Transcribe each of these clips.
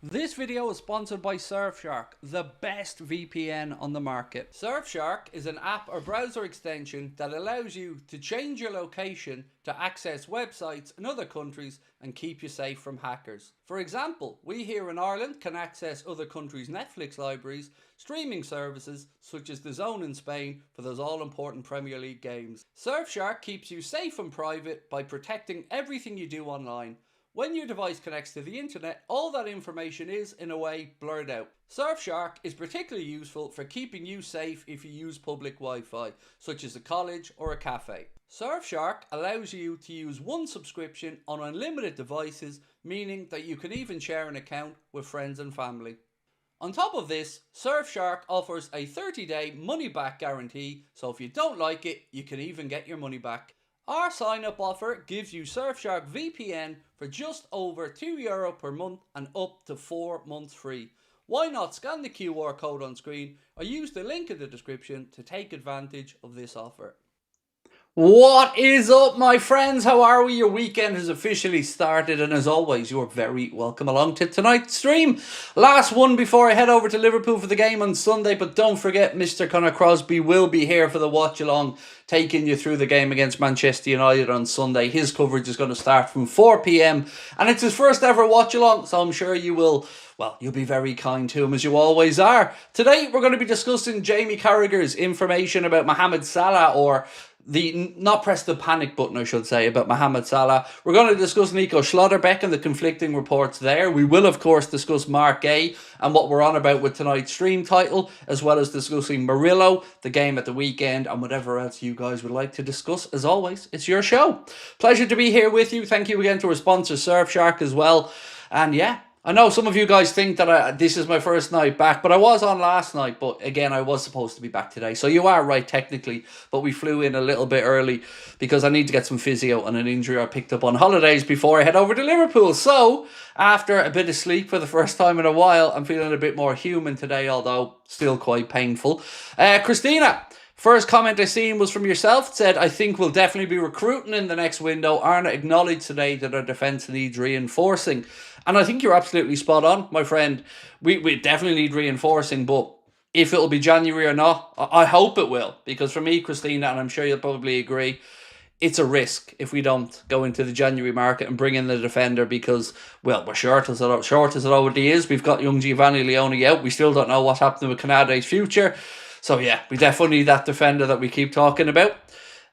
This video is sponsored by Surfshark, the best VPN on the market. Surfshark is an app or browser extension that allows you to change your location to access websites in other countries and keep you safe from hackers. For example, we here in Ireland can access other countries' Netflix libraries, streaming services such as DAZN in Spain for those all-important Premier League games. Surfshark keeps you safe and private by protecting everything you do online. When your device connects to the internet, all that information is, in a way, blurred out. Surfshark is particularly useful for keeping you safe if you use public Wi-Fi, such as a college or a cafe. Surfshark allows you to use one subscription on unlimited devices, meaning that you can even share an account with friends and family. On top of this, Surfshark offers a 30-day money-back guarantee, so if you don't like it, you can even get your money back. Our sign-up offer gives you Surfshark VPN for just over €2 per month and up to 4 months free. Why not scan the QR code on screen or use the link in the description to take advantage of this offer. What is up, my friends? How are we? Your weekend has officially started, and as always, you're very welcome along to tonight's stream. Last one before I head over to Liverpool for the game on Sunday, but don't forget, Mr. Conor Crosby will be here for the watch-along, taking you through the game against Manchester United on Sunday. His coverage is going to start from 4 p.m, and it's his first ever watch-along, so I'm sure you will... well, you'll be very kind to him, as you always are. Today, we're going to be discussing Jamie Carragher's information about Mohamed Salah, or not press the panic button, I should say, about Mohamed Salah. We're going to discuss NICO Schlottbeck and the conflicting reports there. We will, of course, discuss Mark Guehi and what we're on about with tonight's stream title, as well as discussing MURILLO, the game at the weekend, and whatever else you guys would like to discuss. As always, it's your show. Pleasure to be here with you. Thank you again to our sponsor, Surfshark, as well. And yeah, I know some of you guys think that this is my first night back, but I was on last night, but again, I was supposed to be back today. So you are right, technically, but we flew in a little bit early because I need to get some physio on an injury I picked up on holidays before I head over to Liverpool. So, after a bit of sleep for the first time in a while, I'm feeling a bit more human today, although still quite painful. Christina, first comment I seen was from yourself. It said, I think we'll definitely be recruiting in the next window. Arna acknowledged today that our defence needs reinforcing. And I think you're absolutely spot on, my friend. We definitely need reinforcing, but if it'll be January or not, I hope it will. Because for me, Christina, and I'm sure you'll probably agree, it's a risk if we don't go into the January market and bring in the defender because, well, we're short as it already is. We've got young Giovanni Leone out. We still don't know what's happening with Canade's future. So yeah, we definitely need that defender that we keep talking about.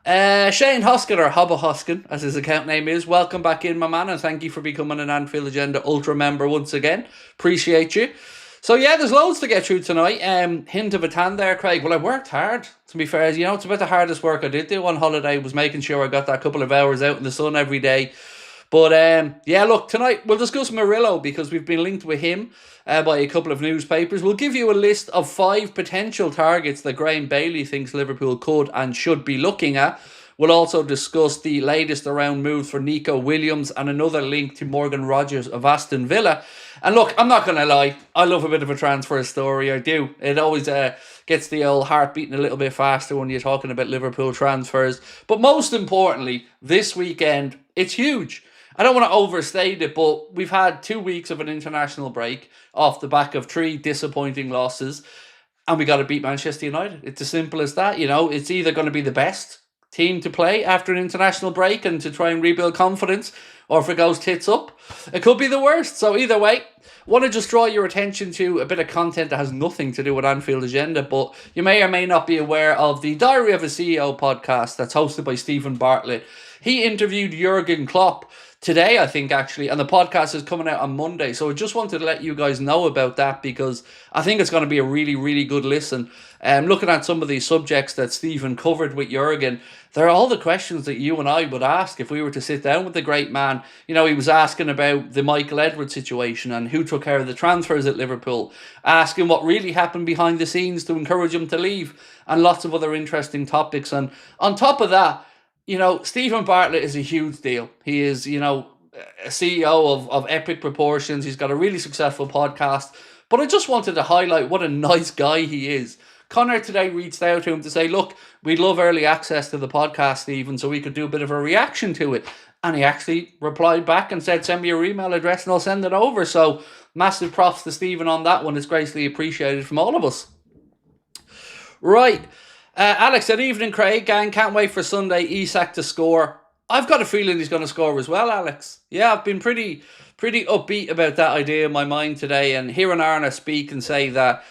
Shane Hoskin, or Hobba Hoskin, as his account name is, welcome back in, my man, and thank you for becoming an Anfield Agenda Ultra member once again. Appreciate you. So yeah, there's loads to get through tonight. Hint of a tan there, Craig. Well, I worked hard, to be fair. You know, it's about the hardest work I did do on holiday was making sure I got that couple of hours out in the sun every day. But yeah, look, tonight we'll discuss MURILLO because we've been linked with him by a couple of newspapers. We'll give you a list of 5 potential targets that Graham Bailey thinks Liverpool could and should be looking at. We'll also discuss the latest around moves for Nico Williams and another link to Morgan Rogers of Aston Villa. And look, I'm not going to lie, I love a bit of a transfer story, I do. It always gets the old heart beating a little bit faster when you're talking about Liverpool transfers. But most importantly, this weekend, it's huge. I don't want to overstate it, but we've had 2 weeks of an international break off the back of 3 disappointing losses, and we got to beat Manchester United. It's as simple as that. You know, it's either going to be the best team to play after an international break and to try and rebuild confidence, or if it goes tits up, it could be the worst. So either way, want to just draw your attention to a bit of content that has nothing to do with Anfield Agenda, but you may or may not be aware of the Diary of a CEO podcast that's hosted by Stephen Bartlett. He interviewed Jurgen Klopp today, I think, actually, and the podcast is coming out on Monday. So I just wanted to let you guys know about that because I think it's going to be a really, really good listen. Looking at some of these subjects that Stephen covered with Jurgen, they're all the questions that you and I would ask if we were to sit down with the great man. You know, he was asking about the Michael Edwards situation and who took care of the transfers at Liverpool, asking what really happened behind the scenes to encourage him to leave, and lots of other interesting topics. And on top of that, you know, Stephen Bartlett is a huge deal. He is, you know, a CEO of epic proportions. He's got a really successful podcast. But I just wanted to highlight what a nice guy he is. Connor today reached out to him to say, look, we'd love early access to the podcast, Stephen, so we could do a bit of a reaction to it. And he actually replied back and said, send me your email address and I'll send it over. So massive props to Stephen on that one. It's greatly appreciated from all of us. Right. Alex said, evening, Craig. Gang, can't wait for Sunday. Isak to score. I've got a feeling he's going to score as well, Alex. Yeah, I've been pretty upbeat about that idea in my mind today. And hearing Arna speak and say that,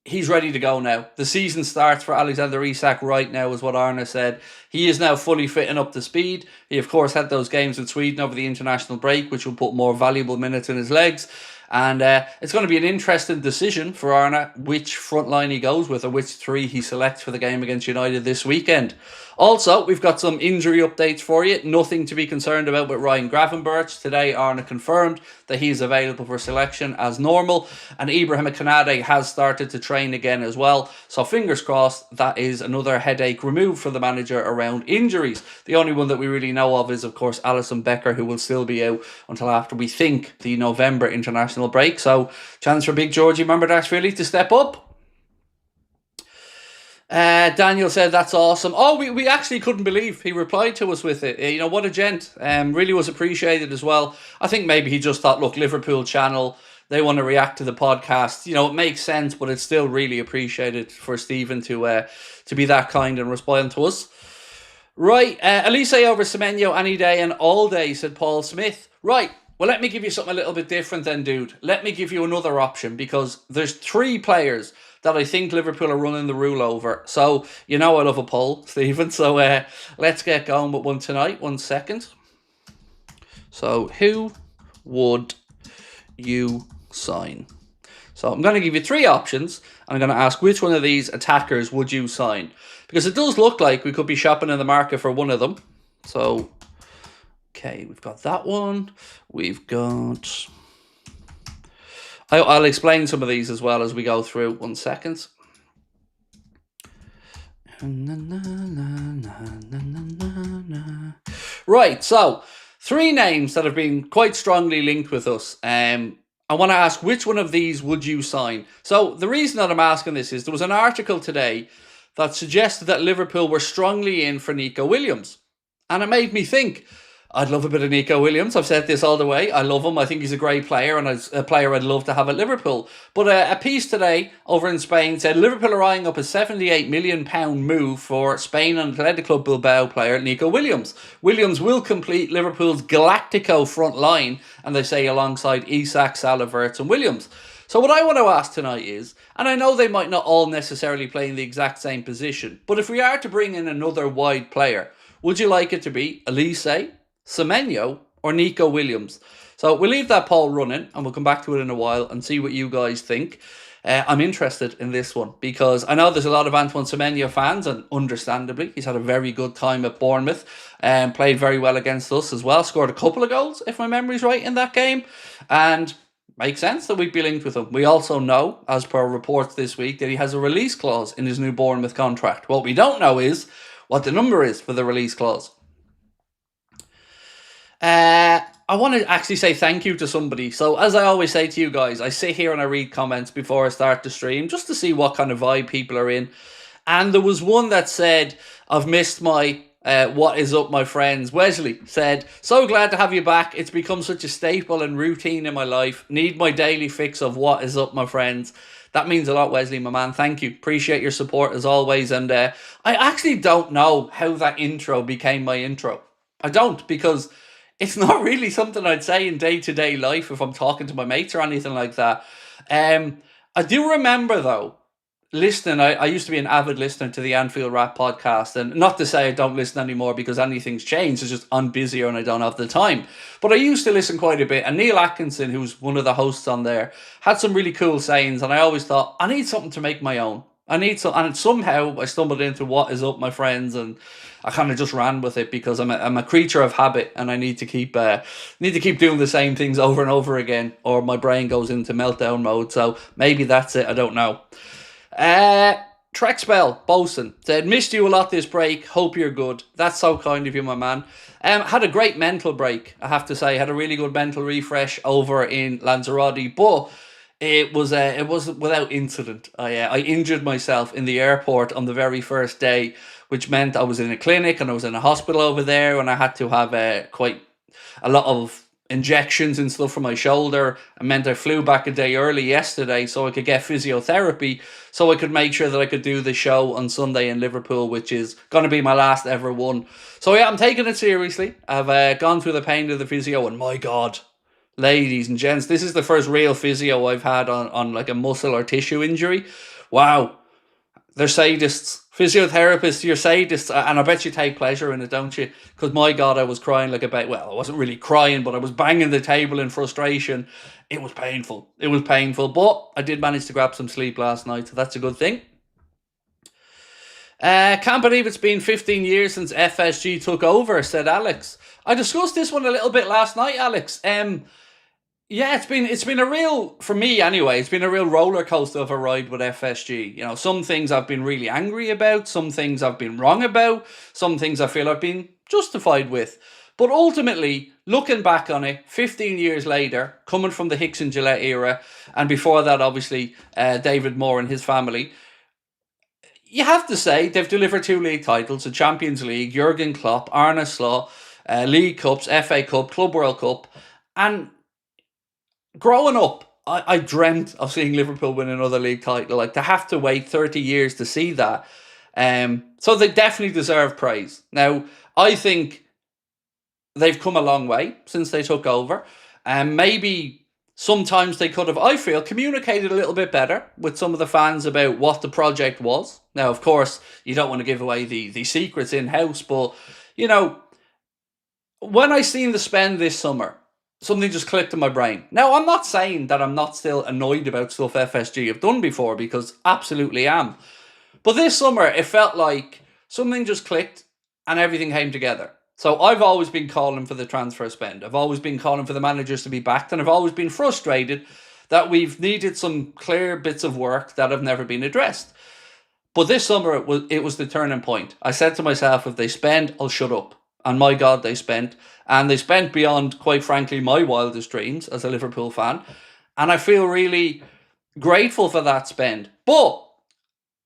he's ready to go now. The season starts for Alexander Isak right now, is what Arna said. He is now fully fit and up to speed. He, of course, had those games with Sweden over the international break, which will put more valuable minutes in his legs. And it's going to be an interesting decision for Arna which front line he goes with or which three he selects for the game against United this weekend. Also, we've got some injury updates for you. Nothing to be concerned about with Ryan Gravenberch. Today, Arna confirmed that he is available for selection as normal. And Ibrahim Kanade has started to train again as well. So fingers crossed, that is another headache removed for the manager around injuries. The only one that we really know of is, of course, Alisson Becker, who will still be out until after, we think, the November international break. So chance for big Georgie Mumberdash to step up. Daniel said that's awesome. Oh, we actually couldn't believe he replied to us with it. What a gent. Really was appreciated as well. I think maybe he just thought, look, Liverpool channel, they want to react to the podcast. It makes sense, but it's still really appreciated for Stephen to be that kind and respond to us. Right, Elise over Semenyo any day and all day, said Paul Smith. Right, well, let me give you something a little bit different then, dude. Let me give you another option, because there's 3 players that I think Liverpool are running the rule over. So, I love a poll, Stephen. So, let's get going with one tonight. 1 second. So, who would you sign? So, I'm going to give you 3 options. I'm going to ask which one of these attackers would you sign? Because it does look like we could be shopping in the market for one of them. So, okay, we've got that one. We've got... I'll explain some of these as well as we go through. 1 second. Right, so 3 names that have been quite strongly linked with us. I want to ask which one of these would you sign? So the reason that I'm asking this is there was an article today that suggested that Liverpool were strongly in for Nico Williams. And it made me think, I'd love a bit of Nico Williams. I've said this all the way. I love him. I think he's a great player and a player I'd love to have at Liverpool. But a piece today over in Spain said Liverpool are eyeing up a £78 million move for Spain and Athletic Club Bilbao player Nico Williams. Williams will complete Liverpool's Galactico front line, and they say alongside Isak, Salah, Wirtz and Williams. So what I want to ask tonight is, and I know they might not all necessarily play in the exact same position, but if we are to bring in another wide player, would you like it to be Elise, Semenyo or Nico Williams? So we'll leave that poll running and we'll come back to it in a while and see what you guys think. I'm interested in this one because I know there's a lot of Antoine Semenyo fans, and understandably, he's had a very good time at Bournemouth and played very well against us as well. Scored a couple of goals, if my memory's right, in that game. And makes sense that we'd be linked with him. We also know, as per reports this week, that he has a release clause in his new Bournemouth contract. What we don't know is what the number is for the release clause. I want to actually say thank you to somebody. So as I always say to you guys, I sit here and I read comments before I start the stream just to see what kind of vibe people are in. And there was one that said, I've missed my what is up, my friends. Wesley said, so glad to have you back. It's become such a staple and routine in my life. Need my daily fix of what is up, my friends. That means a lot, Wesley, my man. Thank you. Appreciate your support as always. And I actually don't know how that intro became my intro. I don't, because it's not really something I'd say in day-to-day life if I'm talking to my mates or anything like that. I do remember, though, listening. I used to be an avid listener to the Anfield Rap podcast, and not to say I don't listen anymore because anything's changed. It's just I'm busier and I don't have the time. But I used to listen quite a bit, and Neil Atkinson, who's one of the hosts on there, had some really cool sayings, and I always thought, I need something to make my own. And somehow I stumbled into what is up, my friends, and I kind of just ran with it because I'm a creature of habit, and I need to keep doing the same things over and over again, or my brain goes into meltdown mode. So maybe that's it. I don't know. Trexpel Bosun said, missed you a lot this break. Hope you're good. That's so kind of you, my man. Had a great mental break, I have to say. Had a really good mental refresh over in Lanzarote, but it was without incident. I injured myself in the airport on the very first day, which meant I was in a clinic and I was in a hospital over there, and I had to have quite a lot of injections and stuff for my shoulder. It meant I flew back a day early yesterday so I could get physiotherapy, so I could make sure that I could do the show on Sunday in Liverpool, which is going to be my last ever one. So yeah, I'm taking it seriously. I've gone through the pain of the physio, and my God, ladies and gents, this is the first real physio I've had on like a muscle or tissue injury. Wow. They're sadists. Physiotherapists, you're sadists, and I bet you take pleasure in it, don't you? Because my God, I was crying like a baby. Well, I wasn't really crying, but I was banging the table in frustration. It was painful. It was painful, but I did manage to grab some sleep last night, so that's a good thing. Can't believe it's been 15 years since FSG took over, said Alex. I discussed this one a little bit last night, Alex. Yeah, it's been a real, for me anyway, it's been a real roller coaster of a ride with FSG. You know, some things I've been really angry about, some things I've been wrong about, some things I feel I've been justified with. But ultimately, looking back on it, 15 years later, coming from the Hicks and Gillette era, and before that, obviously, David Moore and his family, you have to say they've delivered 2 league titles, a Champions League, Jurgen Klopp, Arne Slot, League Cups, FA Cup, Club World Cup, and growing up, I dreamt of seeing Liverpool win another league title. Like, to have to wait 30 years to see that. So they definitely deserve praise. Now, I think they've come a long way since they took over. And maybe sometimes they could have, I feel, communicated a little bit better with some of the fans about what the project was. Now, of course, you don't want to give away the secrets in-house, but, you know, when I seen the spend this summer, something just clicked in my brain. Now, I'm not saying that I'm not still annoyed about stuff FSG have done before, because absolutely am. But this summer, it felt like something just clicked and everything came together. So I've always been calling for the transfer spend. I've always been calling for the managers to be backed, and I've always been frustrated that we've needed some clear bits of work that have never been addressed. But this summer, it was the turning point. I said to myself, if they spend, I'll shut up. And my God, they spent. And they spent beyond, quite frankly, my wildest dreams as a Liverpool fan. And I feel really grateful for that spend. But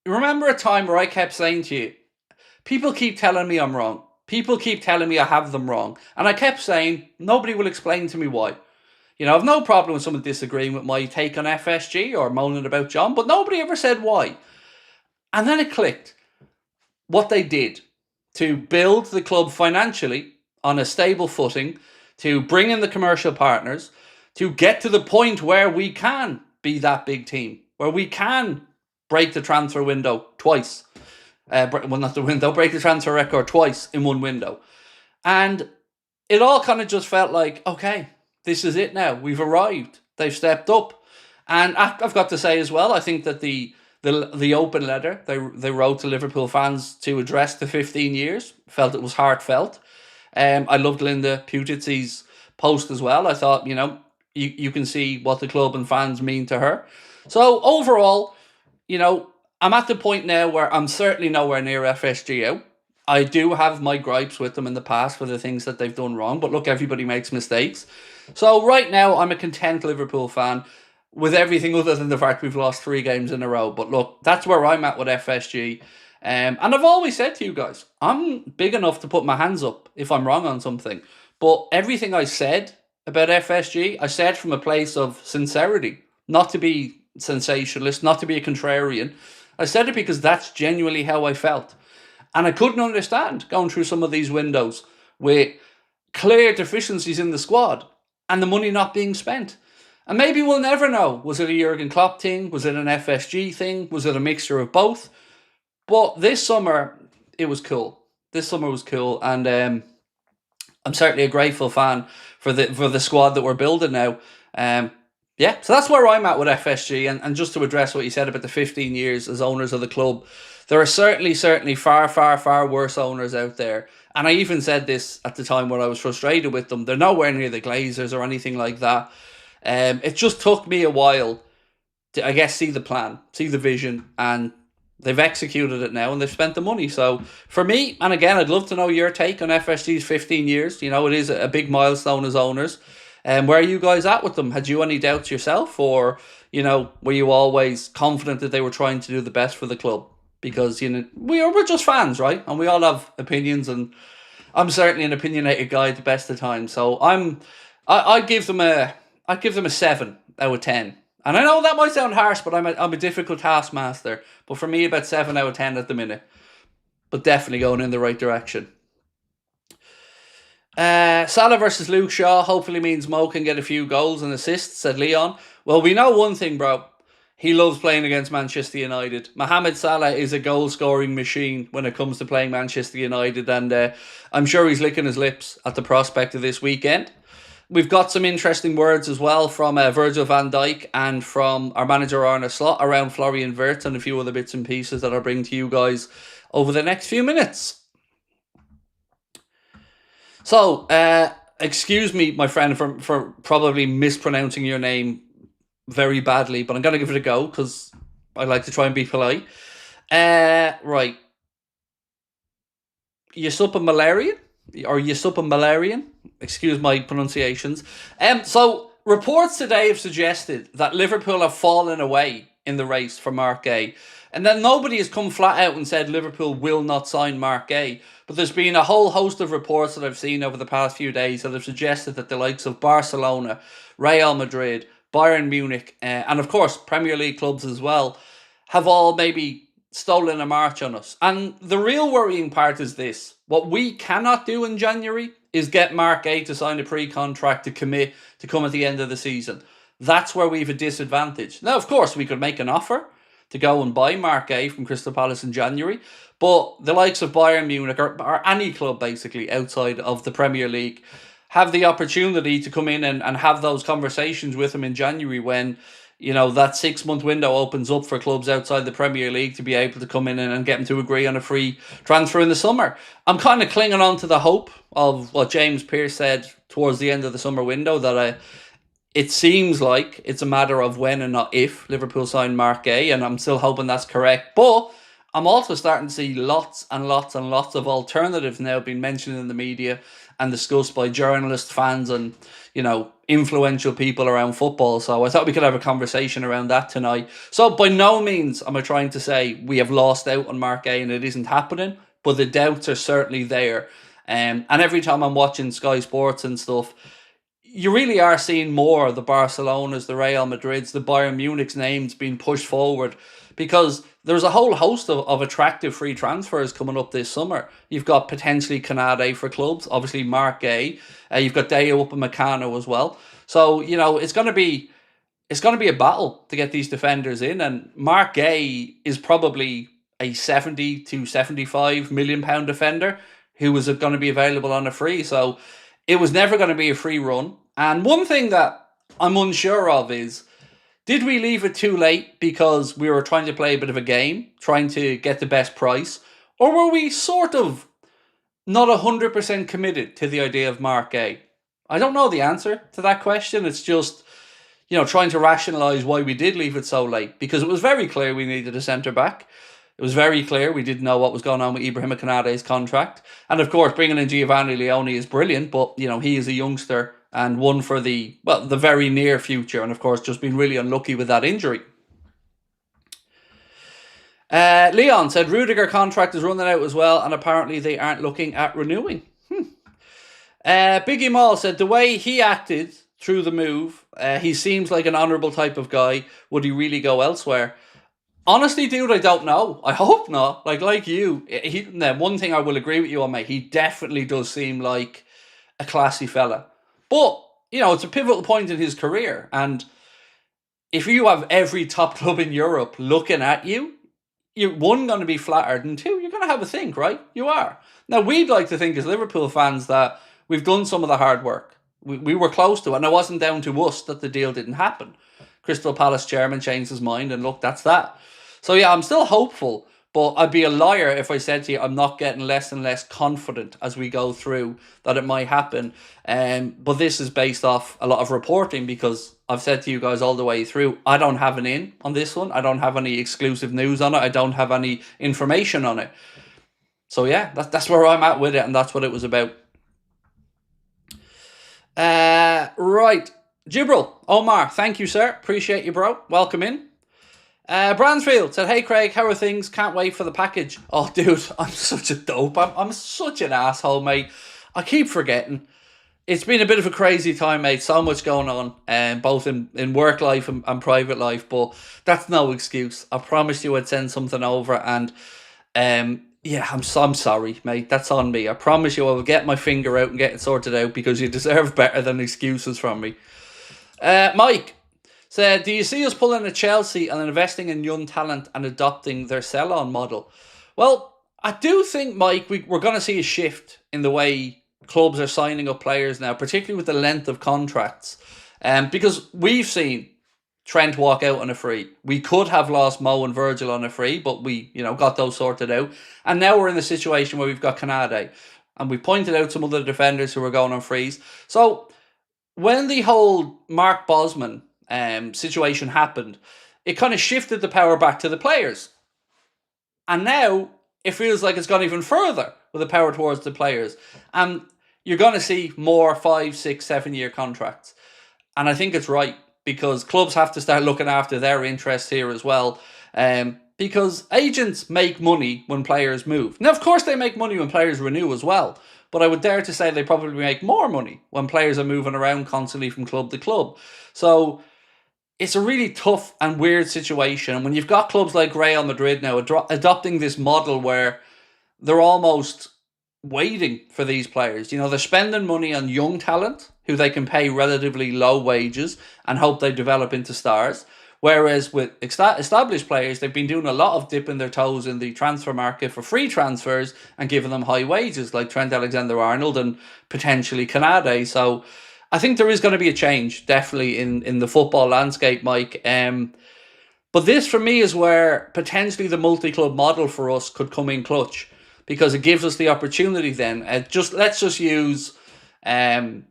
remember a time where I kept saying to you, people keep telling me I'm wrong. People keep telling me I have them wrong. And I kept saying, nobody will explain to me why. You know, I've no problem with someone disagreeing with my take on FSG or moaning about John, but nobody ever said why. And then it clicked. What they did to build the club financially on a stable footing, to bring in the commercial partners, to get to the point where we can be that big team, where we can break the transfer window twice. Break the transfer record twice in one window. And it all kind of just felt like, okay, this is it now. We've arrived. They've stepped up. And I've got to say as well, I think that the open letter they wrote to Liverpool fans to address the 15 years, felt it was heartfelt. I loved Linda Putitzi's post as well. I thought, you know, you can see what the club and fans mean to her. So overall, you know, I'm at the point now where I'm certainly nowhere near FSG out. I do have my gripes with them in the past for the things that they've done wrong, but look, everybody makes mistakes. So right now, I'm a content Liverpool fan with everything other than the fact we've lost 3 games in a row. But look, that's where I'm at with FSG. And I've always said to you guys, I'm big enough to put my hands up if I'm wrong on something. But everything I said about FSG, I said from a place of sincerity, not to be sensationalist, not to be a contrarian. I said it because that's genuinely how I felt. And I couldn't understand going through some of these windows with clear deficiencies in the squad and the money not being spent. And maybe we'll never know. Was it a Jurgen Klopp thing? Was it an FSG thing? Was it a mixture of both? But this summer, it was cool. This summer was cool. And I'm certainly a grateful fan for the squad that we're building now. Yeah, so that's where I'm at with FSG. And just to address what you said about the 15 years as owners of the club, there are certainly far worse owners out there. And I even said this at the time when I was frustrated with them. They're nowhere near the Glazers or anything like that. It just took me a while to, I guess, see the plan, see the vision, and they've executed it now and they've spent the money. So for me, and again, I'd love to know your take on FSG's 15 years. You know, it is a big milestone as owners. Where are you guys at with them? Had you any doubts yourself, or, you know, were you always confident that they were trying to do the best for the club? Because, you know, we're just fans, right? And we all have opinions, and I'm certainly an opinionated guy at the best of times. So I'm I'd give them a 7 out of 10. And I know that might sound harsh, but I'm a difficult taskmaster. But for me, about 7 out of 10 at the minute. But definitely going in the right direction. Salah versus Luke Shaw hopefully means Mo can get a few goals and assists, said Leon. Well, we know one thing, bro. He loves playing against Manchester United. Mohamed Salah is a goal-scoring machine when it comes to playing Manchester United, and I'm sure he's licking his lips at the prospect of this weekend. We've got some interesting words as well from Virgil van Dijk and from our manager Arne Slot around Florian Wirtz and a few other bits and pieces that I'll bring to you guys over the next few minutes. So, excuse me, my friend, for probably mispronouncing your name very badly, but I'm going to give it a go because I like to try and be polite. Right. Yusupa Malarian? Or Yusupa Malarian? Excuse my pronunciations. So, reports today have suggested that Liverpool have fallen away in the race for Mark Guehi. And then nobody has come flat out and said Liverpool will not sign Mark Guehi. But there's been a whole host of reports that I've seen over the past few days that have suggested that the likes of Barcelona, Real Madrid, Bayern Munich, and of course Premier League clubs as well, have all maybe stolen a march on us. And the real worrying part is this. What we cannot do in January is get Mark Guehi to sign a pre-contract to commit to come at the end of the season. That's where we have a disadvantage. Now, of course, we could make an offer to go and buy Mark Guehi from Crystal Palace in January. But the likes of Bayern Munich, or any club basically outside of the Premier League, have the opportunity to come in and have those conversations with him in January when, you know, that 6-month window opens up for clubs outside the Premier League to be able to come in and get him to agree on a free transfer in the summer. I'm kind of clinging on to the hope of what James Pearce said towards the end of the summer window, that it seems like it's a matter of when and not if Liverpool sign Mark Guehi, and I'm still hoping that's correct. But I'm also starting to see lots and lots and lots of alternatives now being mentioned in the media and discussed by journalists, fans, and, you know, influential people around football. So I thought we could have a conversation around that tonight. So by no means am I trying to say we have lost out on Mark Guehi and it isn't happening, but the doubts are certainly there. And every time I'm watching Sky Sports and stuff, you really are seeing more of the Barcelonas, the Real Madrids, the Bayern Munich's names being pushed forward, because there's a whole host of attractive free transfers coming up this summer. You've got potentially Canade for clubs, obviously Mark Guehi. You've got Deo Upamecano as well. So, you know, it's going to be a battle to get these defenders in, and Mark Guehi is probably a 70 to 75 million pound defender who is going to be available on a free. So it was never going to be a free run. And one thing that I'm unsure of is, did we leave it too late because we were trying to play a bit of a game, trying to get the best price? Or were we sort of not 100% committed to the idea of Mark Guehi? I don't know the answer to that question. It's just, you know, trying to rationalise why we did leave it so late. Because it was very clear we needed a centre-back. It was very clear we didn't know what was going on with Ibrahima Konaté's contract. And of course, bringing in Giovanni Leone is brilliant, but, you know, he is a youngster and one for the very near future. And of course, just been really unlucky with that injury. Leon said Rudiger contract is running out as well, and apparently they aren't looking at renewing. Biggie Mall said the way he acted through the move, he seems like an honourable type of guy. Would he really go elsewhere? Honestly, dude, I don't know. I hope not. Like you, one thing I will agree with you on, mate, he definitely does seem like a classy fella. But, you know, it's a pivotal point in his career. And if you have every top club in Europe looking at you, you're, one, going to be flattered, and two, you're going to have a think, right? You are. Now, we'd like to think as Liverpool fans that we've done some of the hard work. We were close to it, and it wasn't down to us that the deal didn't happen. Crystal Palace chairman changed his mind, and look, that's that. So yeah, I'm still hopeful, but I'd be a liar if I said to you I'm not getting less and less confident as we go through that it might happen. But this is based off a lot of reporting, because I've said to you guys all the way through, I don't have an in on this one. I don't have any exclusive news on it. I don't have any information on it. So yeah, that's where I'm at with it, and that's what it was about. Right. Jibril, Omar, thank you, sir. Appreciate you, bro. Welcome in. Bransfield said, hey Craig, how are things? Can't wait for the package. Oh dude, I'm such a dope. I'm such an asshole, mate. I keep forgetting. It's been a bit of a crazy time, mate. So much going on, both in work life and private life. But that's no excuse. I promised you I'd send something over, and yeah, I'm sorry, mate. That's on me. I promise you I will get my finger out and get it sorted out because you deserve better than excuses from me. Mike said, do you see us pulling a Chelsea and investing in young talent and adopting their sell-on model? Well, I do think, Mike, we're going to see a shift in the way clubs are signing up players now, particularly with the length of contracts. Because we've seen Trent walk out on a free. We could have lost Mo and Virgil on a free, but we, got those sorted out. And now we're in the situation where we've got Canade. And we pointed out some other defenders who are going on frees. So when the whole Mark Bosman situation happened, it kind of shifted the power back to the players. And now it feels like it's gone even further with the power towards the players. And you're going to see more 5, 6, 7 year contracts. And I think it's right because clubs have to start looking after their interests here as well. Because agents make money when players move. Now, of course, they make money when players renew as well. But I would dare to say they probably make more money when players are moving around constantly from club to club. So it's a really tough and weird situation. And when you've got clubs like Real Madrid now adopting this model where they're almost waiting for these players. They're spending money on young talent who they can pay relatively low wages and hope they develop into stars. Whereas with established players, they've been doing a lot of dipping their toes in the transfer market for free transfers and giving them high wages like Trent Alexander-Arnold and potentially Canade. So I think there is going to be a change, definitely, in the football landscape, Mike. But this, for me, is where potentially the multi-club model for us could come in clutch because it gives us the opportunity then. Let's just use the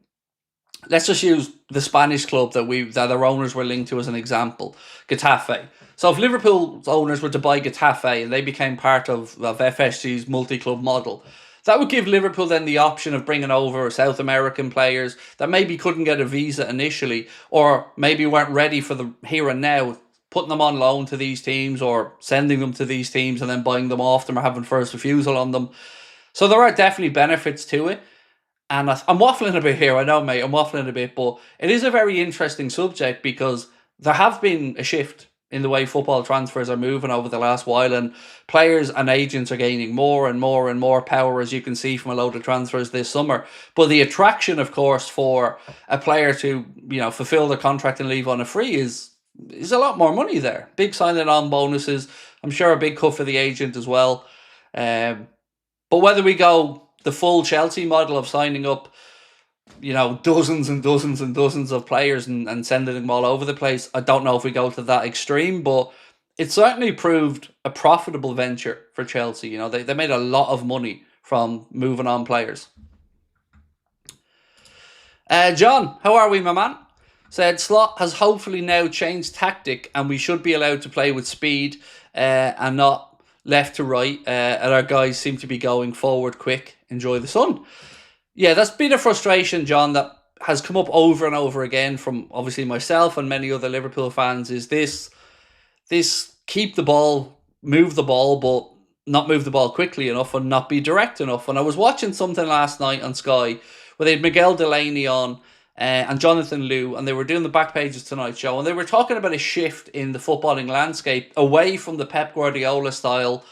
Spanish club that our owners were linked to as an example, Getafe. So if Liverpool's owners were to buy Getafe and they became part of FSG's multi-club model, that would give Liverpool then the option of bringing over South American players that maybe couldn't get a visa initially or maybe weren't ready for the here and now, putting them on loan to these teams or sending them to these teams and then buying them off them or having first refusal on them. So there are definitely benefits to it. And I'm waffling a bit here, I know, mate, I'm waffling a bit, but it is a very interesting subject because there have been a shift in the way football transfers are moving over the last while, and players and agents are gaining more and more and more power, as you can see from a load of transfers this summer. But the attraction, of course, for a player to fulfill their contract and leave on a free is a lot more money there. Big signing on bonuses. I'm sure a big cut for the agent as well. But whether we go the full Chelsea model of signing up, dozens and dozens and dozens of players and sending them all over the place, I don't know if we go to that extreme, but it certainly proved a profitable venture for Chelsea. They made a lot of money from moving on players. John, how are we, my man? Said Slot has hopefully now changed tactic and we should be allowed to play with speed and not left to right. And our guys seem to be going forward quick. Enjoy the sun. Yeah, that's been a frustration, John, that has come up over and over again from obviously myself and many other Liverpool fans, is this keep the ball, move the ball, but not move the ball quickly enough and not be direct enough. And I was watching something last night on Sky where they had Miguel Delaney on and Jonathan Liu, and they were doing the Back Pages Tonight show, and they were talking about a shift in the footballing landscape away from the Pep Guardiola style,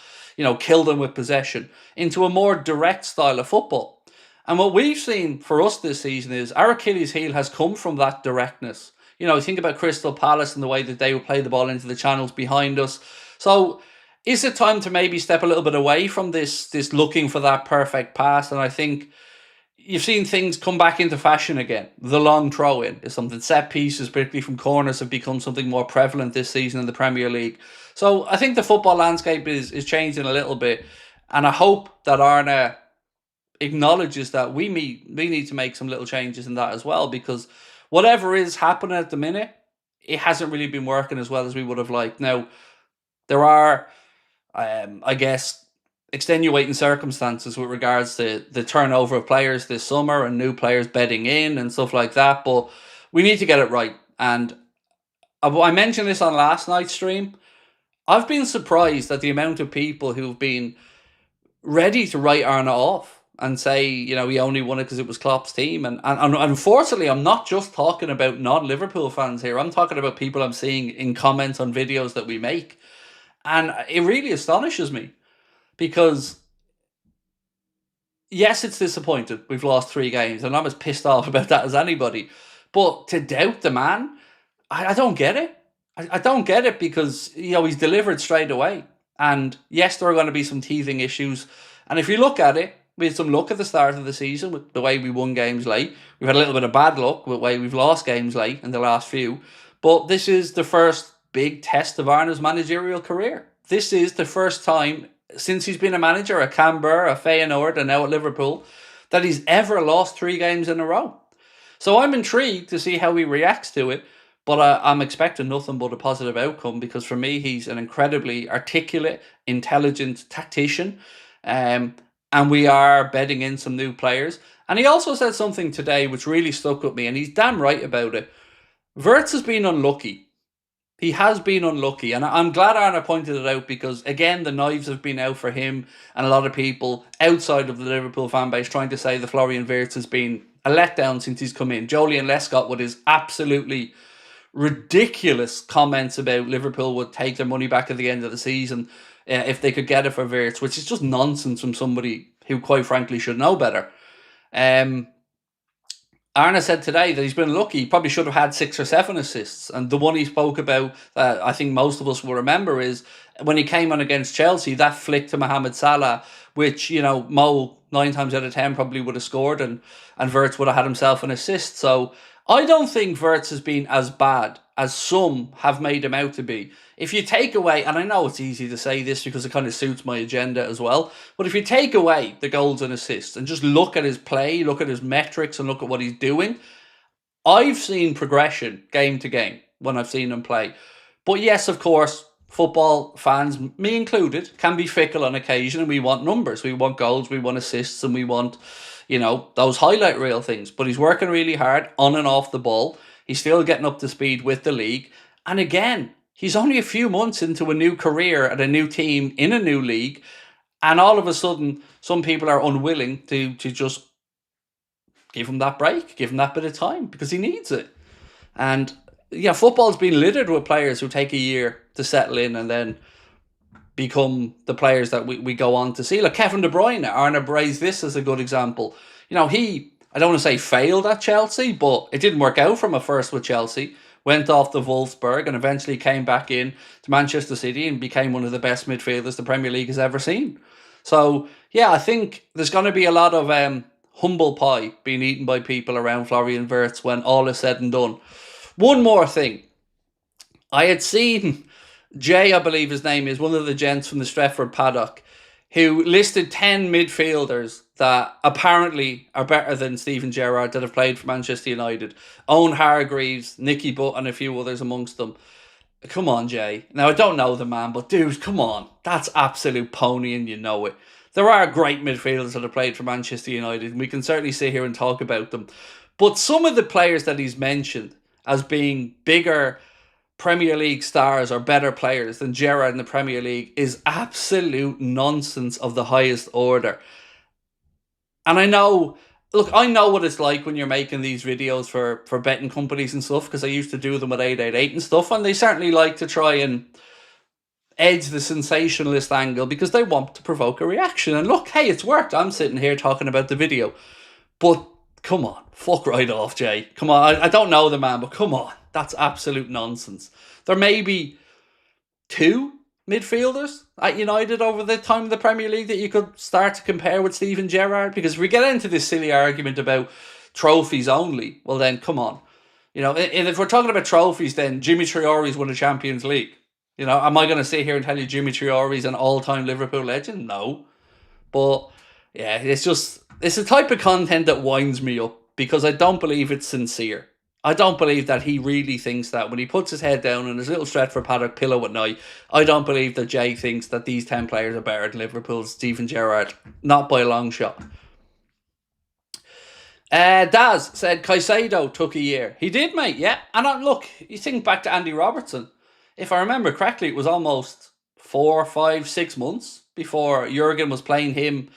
kill them with possession, into a more direct style of football. And what we've seen for us this season is our Achilles heel has come from that directness. Think about Crystal Palace and the way that they would play the ball into the channels behind us. So is it time to maybe step a little bit away from this looking for that perfect pass? And I think you've seen things come back into fashion again. The long throw-in is something. Set pieces, particularly from corners, have become something more prevalent this season in the Premier League. So I think the football landscape is changing a little bit. And I hope that Arna acknowledges that we need to make some little changes in that as well, because whatever is happening at the minute, it hasn't really been working as well as we would have liked. Now, there are, I guess, extenuating circumstances with regards to the turnover of players this summer and new players bedding in and stuff like that, but we need to get it right. And I mentioned this on last night's stream. I've been surprised at the amount of people who've been ready to write Arna off. and say, he only won it because it was Klopp's team. And unfortunately, I'm not just talking about non-Liverpool fans here. I'm talking about people I'm seeing in comments on videos that we make. And it really astonishes me because, yes, it's disappointing. We've lost 3 games and I'm as pissed off about that as anybody. But to doubt the man, I don't get it. I don't get it because, he's delivered straight away. And yes, there are going to be some teething issues. And if you look at it, we had some luck at the start of the season with the way we won games late. We've had a little bit of bad luck with the way we've lost games late in the last few. But this is the first big test of Arna's managerial career. This is the first time since he's been a manager at Canberra, at Feyenoord, and now at Liverpool, that he's ever lost 3 games in a row. So I'm intrigued to see how he reacts to it. But I'm expecting nothing but a positive outcome because for me, he's an incredibly articulate, intelligent tactician. And we are bedding in some new players. And he also said something today which really stuck with me, and he's damn right about it. Wirtz has been unlucky. He has been unlucky. And I'm glad Arna pointed it out because, again, the knives have been out for him and a lot of people outside of the Liverpool fan base trying to say that Florian Wirtz has been a letdown since he's come in. Joleon Lescott with his absolutely ridiculous comments about Liverpool would take their money back at the end of the season if they could get it for Wirtz, which is just nonsense from somebody who, quite frankly, should know better. Arna said today that he's been lucky. He probably should have had 6 or 7 assists. And the one he spoke about, I think most of us will remember, is when he came on against Chelsea, that flick to Mohamed Salah, which, Mo 9 times out of 10 probably would have scored and Wirtz would have had himself an assist. So I don't think Wirtz has been as bad as some have made him out to be. If you take away, and I know it's easy to say this because it kind of suits my agenda as well, but if you take away the goals and assists and just look at his play, look at his metrics and look at what he's doing, I've seen progression game to game when I've seen him play. But yes, of course, football fans, me included, can be fickle on occasion and we want numbers. We want goals, we want assists, and we want, those highlight reel things. But he's working really hard on and off the ball. He's still getting up to speed with the league. And again, he's only a few months into a new career at a new team in a new league. And all of a sudden, some people are unwilling to just give him that break, give him that bit of time because he needs it. And football's been littered with players who take a year to settle in and then become the players that we go on to see. Like Kevin De Bruyne, Arna raised this as a good example. I don't want to say failed at Chelsea, but it didn't work out from at first with Chelsea. Went off to Wolfsburg and eventually came back in to Manchester City and became one of the best midfielders the Premier League has ever seen. So, I think there's going to be a lot of humble pie being eaten by people around Florian Wirtz when all is said and done. One more thing. I had seen Jay, I believe his name is, one of the gents from the Stretford paddock, who listed 10 midfielders that apparently are better than Steven Gerrard that have played for Manchester United. Owen Hargreaves, Nicky Butt and a few others amongst them. Come on, Jay. Now, I don't know the man, but dude, come on. That's absolute pony and you know it. There are great midfielders that have played for Manchester United and we can certainly sit here and talk about them. But some of the players that he's mentioned as being bigger Premier League stars or better players than Gerrard in the Premier League is absolute nonsense of the highest order. And I know what it's like when you're making these videos for betting companies and stuff, because I used to do them with 888 and stuff, and they certainly like to try and edge the sensationalist angle because they want to provoke a reaction. And look, hey, it's worked. I'm sitting here talking about the video. But come on, fuck right off, Jay. Come on, I don't know the man, but come on. That's absolute nonsense. There may be 2 midfielders at United over the time of the Premier League that you could start to compare with Steven Gerrard, because if we get into this silly argument about trophies only, well then, come on. And if we're talking about trophies, then Jimmy Traore's won the Champions League. Am I going to sit here and tell you Jimmy Traore's an all-time Liverpool legend? No. But, yeah, it's the type of content that winds me up because I don't believe it's sincere. I don't believe that he really thinks that when he puts his head down on his little Stretford paddock pillow at night. I don't believe that Jay thinks that these 10 players are better than Liverpool's Steven Gerrard. Not by a long shot. Daz said Caicedo took a year. He did, mate, yeah. And look, you think back to Andy Robertson. If I remember correctly, it was almost 4, 5, 6 months before Jurgen was playing him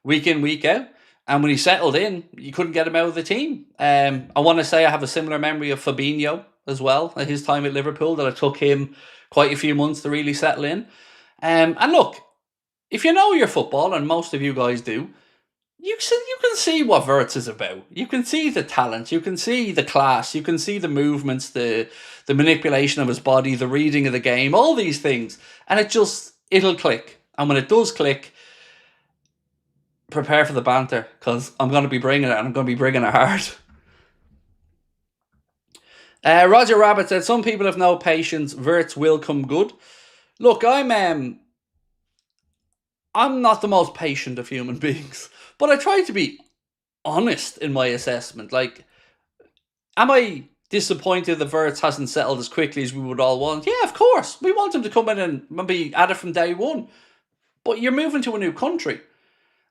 week in, week out. And when he settled in, you couldn't get him out of the team. I want to say I have a similar memory of Fabinho as well, at his time at Liverpool, that it took him quite a few months to really settle in. And look, if you know your football, and most of you guys do, you can see what Wirtz is about. You can see the talent, you can see the class, you can see the movements, the manipulation of his body, the reading of the game, all these things. And it'll click. And when it does click, prepare for the banter, because I'm going to be bringing it, and I'm going to be bringing it hard. Roger Rabbit said, some people have no patience. Wirtz will come good. Look, I'm not the most patient of human beings, but I try to be honest in my assessment. Like, am I disappointed that Wirtz hasn't settled as quickly as we would all want? Yeah, of course. We want him to come in and be at it from day one. But you're moving to a new country.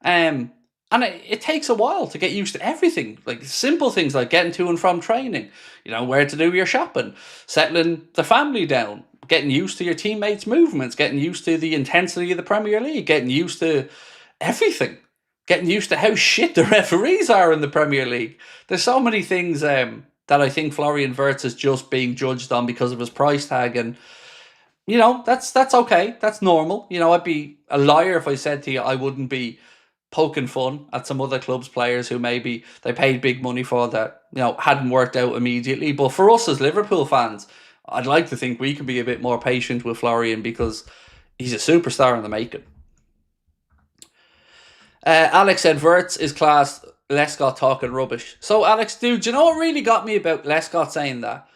And it takes a while to get used to everything. Like simple things like getting to and from training, where to do your shopping, settling the family down, getting used to your teammates' movements, getting used to the intensity of the Premier League, getting used to everything, getting used to how shit the referees are in the Premier League. There's so many things that I think Florian Wirtz is just being judged on because of his price tag, and that's okay. That's normal. I'd be a liar if I said to you I wouldn't be poking fun at some other clubs' players who maybe they paid big money for that, hadn't worked out immediately. But for us as Liverpool fans, I'd like to think we can be a bit more patient with Florian, because he's a superstar in the making. Alex said, Wirtz is class, Lescott talking rubbish. So Alex, dude, do you know what really got me about Lescott saying that?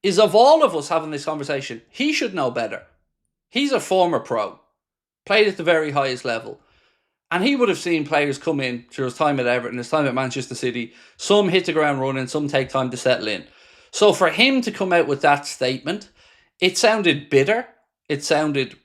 Is of all of us having this conversation, he should know better. He's a former pro, played at the very highest level. And he would have seen players come in through his time at Everton, his time at Manchester City. Some hit the ground running, some take time to settle in. So for him to come out with that statement, it sounded bitter. It sounded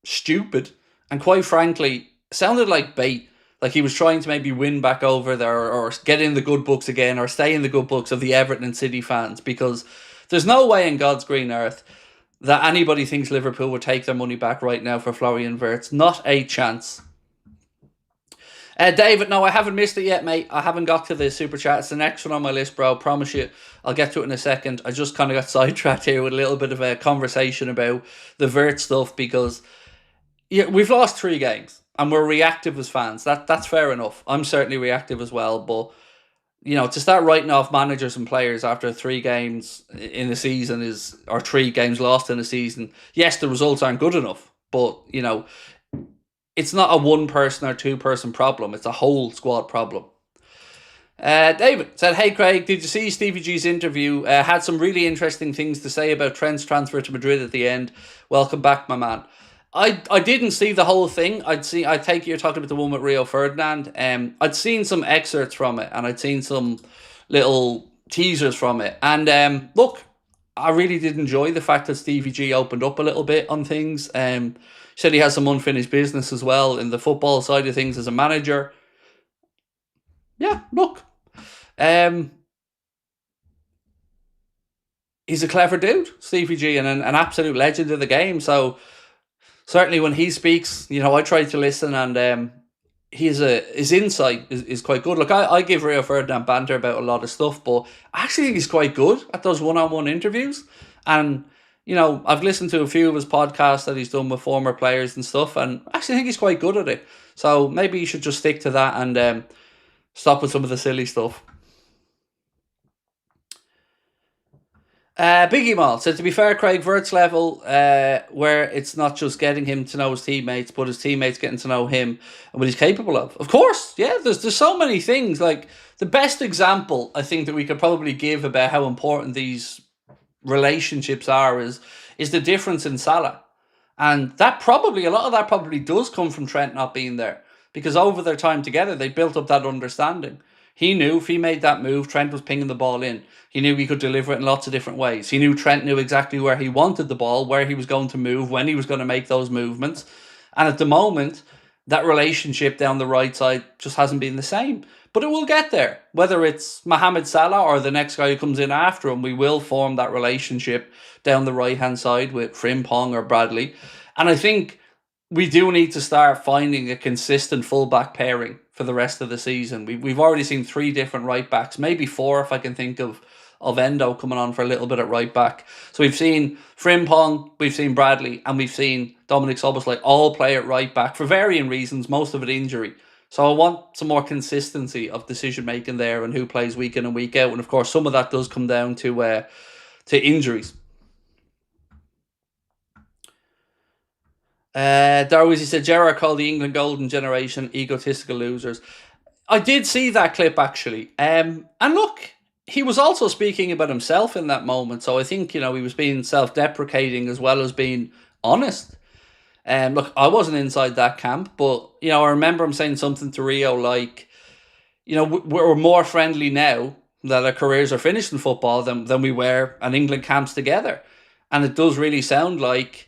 stupid. And quite frankly, sounded like bait. Like he was trying to maybe win back over there, or get in the good books again, or stay in the good books of the Everton and City fans. Because there's no way in God's green earth that anybody thinks Liverpool would take their money back right now for Florian Wirtz. Not a chance. David, no, I haven't missed it yet, mate. I haven't got to the super chat. It's the next one on my list, bro. Promise you, I'll get to it in a second. I just kind of got sidetracked here with a little bit of a conversation about the Wirtz stuff, because we've lost 3 games and we're reactive as fans. That's fair enough. I'm certainly reactive as well, but to start writing off managers and players after 3 games in a season or 3 games lost in a season. Yes, the results aren't good enough, but it's not a 1-person or 2-person problem. It's a whole squad problem. David said, hey Craig, did you see Stevie G's interview? Had some really interesting things to say about Trent's transfer to Madrid at the end. Welcome back, my man. I didn't see the whole thing. I take you're talking about the one with Rio Ferdinand. I'd seen some excerpts from it, and I'd seen some little teasers from it. And look, I really did enjoy the fact that Stevie G opened up a little bit on things. He said he has some unfinished business as well in the football side of things as a manager. Yeah, look, he's a clever dude, Stevie G, and an absolute legend of the game. So certainly when he speaks, I try to listen, and his insight is quite good. Look, I give Rio Ferdinand banter about a lot of stuff, but I actually think he's quite good at those one-on-one interviews. And, I've listened to a few of his podcasts that he's done with former players and stuff, and I actually think he's quite good at it. So maybe you should just stick to that and stop with some of the silly stuff. Biggie Mall said, to be fair, Craig, Wirtz level, where it's not just getting him to know his teammates, but his teammates getting to know him and what he's capable of. Of course, yeah, there's so many things. Like, the best example I think that we could probably give about how important these relationships are is the difference in Salah. And a lot of that probably does come from Trent not being there, because over their time together, they built up that understanding. He knew if he made that move, Trent was pinging the ball in. He knew he could deliver it in lots of different ways. He knew Trent knew exactly where he wanted the ball, where he was going to move, when he was going to make those movements. And at the moment, that relationship down the right side just hasn't been the same. But it will get there. Whether it's Mohamed Salah or the next guy who comes in after him, we will form that relationship down the right-hand side with Frimpong or Bradley. And I think we do need to start finding a consistent full-back pairing for the rest of the season. We've already seen 3 different right-backs, maybe 4 if I can think of Endo coming on for a little bit at right-back. So we've seen Frimpong, we've seen Bradley, and we've seen Dominic Szoboszlai all play at right-back for varying reasons, most of it injury. So I want some more consistency of decision-making there and who plays week in and week out. And of course, some of that does come down to injuries. Darwish said Gerrard called the England golden generation egotistical losers. I did see that clip actually. And look, he was also speaking about himself in that moment. So I think, he was being self-deprecating as well as being honest. Look, I wasn't inside that camp, but, I remember him saying something to Rio like, we're more friendly now that our careers are finished in football than we were in England camps together. And it does really sound like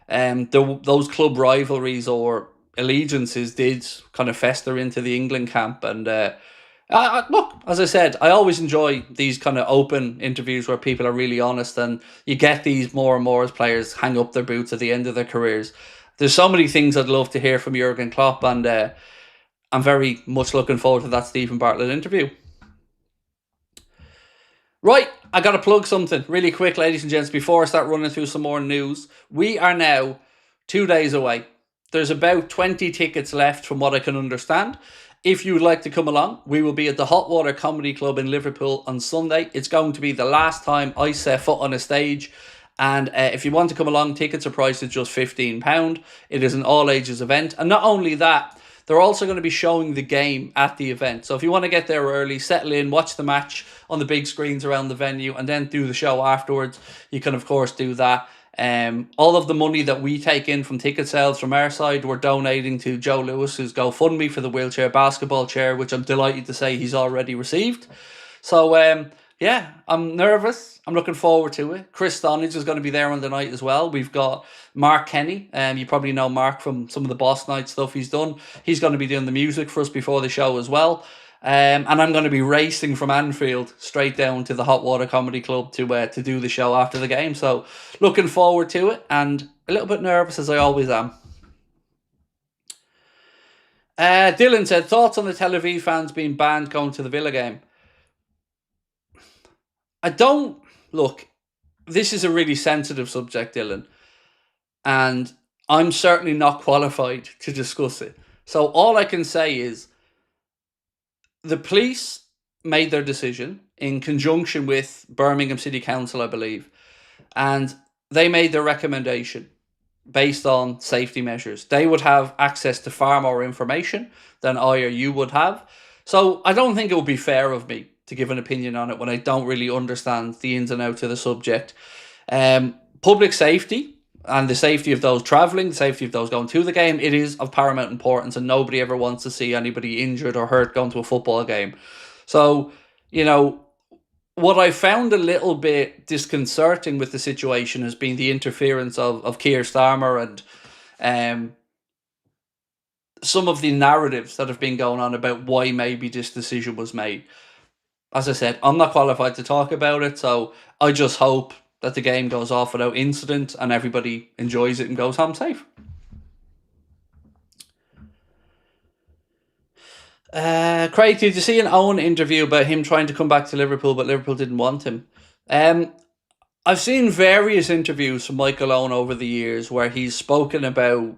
those club rivalries or allegiances did kind of fester into the England camp. And look, as I said, I always enjoy these kind of open interviews where people are really honest, and you get these more and more as players hang up their boots at the end of their careers. There's so many things I'd love to hear from Jurgen Klopp, and I'm very much looking forward to that Stephen Bartlett interview. Right, I got to plug something really quick, ladies and gents, before I start running through some more news. We are now 2 days away. There's about 20 tickets left from what I can understand. If you would like to come along, we will be at the Hot Water Comedy Club in Liverpool on Sunday. It's going to be the last time I set foot on a stage. And if you want to come along, tickets are priced at just £15. It is an all-ages event. And not only that, they're also going to be showing the game at the event. So if you want to get there early, settle in, watch the match on the big screens around the venue, and then do the show afterwards, you can, of course, do that. All of the money that we take in from ticket sales from our side, we're donating to Joe Lewis's GoFundMe for the wheelchair basketball chair, which I'm delighted to say he's already received. So, yeah, I'm nervous. I'm looking forward to it. Chris Stonage is going to be there on the night as well. We've got Mark Kenny. You probably know Mark from some of the Boss Night stuff he's done. He's going to be doing the music for us before the show as well. And I'm going to be racing from Anfield straight down to the Hot Water Comedy Club to do the show after the game. So looking forward to it, and a little bit nervous as I always am. Dylan said, thoughts on the Tel Aviv fans being banned going to the Villa game? Look, this is a really sensitive subject, Dylan, and I'm certainly not qualified to discuss it. So all I can say is the police made their decision in conjunction with Birmingham City Council, I believe, and they made their recommendation based on safety measures. They would have access to far more information than I or you would have. So I don't think it would be fair of me to give an opinion on it when I don't really understand the ins and outs of the subject. Public safety and the safety of those travelling, the safety of those going to the game, it is of paramount importance, and nobody ever wants to see anybody injured or hurt going to a football game. So, what I found a little bit disconcerting with the situation has been the interference of Keir Starmer and some of the narratives that have been going on about why maybe this decision was made. As I said, I'm not qualified to talk about it, so I just hope that the game goes off without incident and everybody enjoys it and goes home safe. Craig, did you see an Owen interview about him trying to come back to Liverpool, but Liverpool didn't want him? I've seen various interviews from Michael Owen over the years where he's spoken about,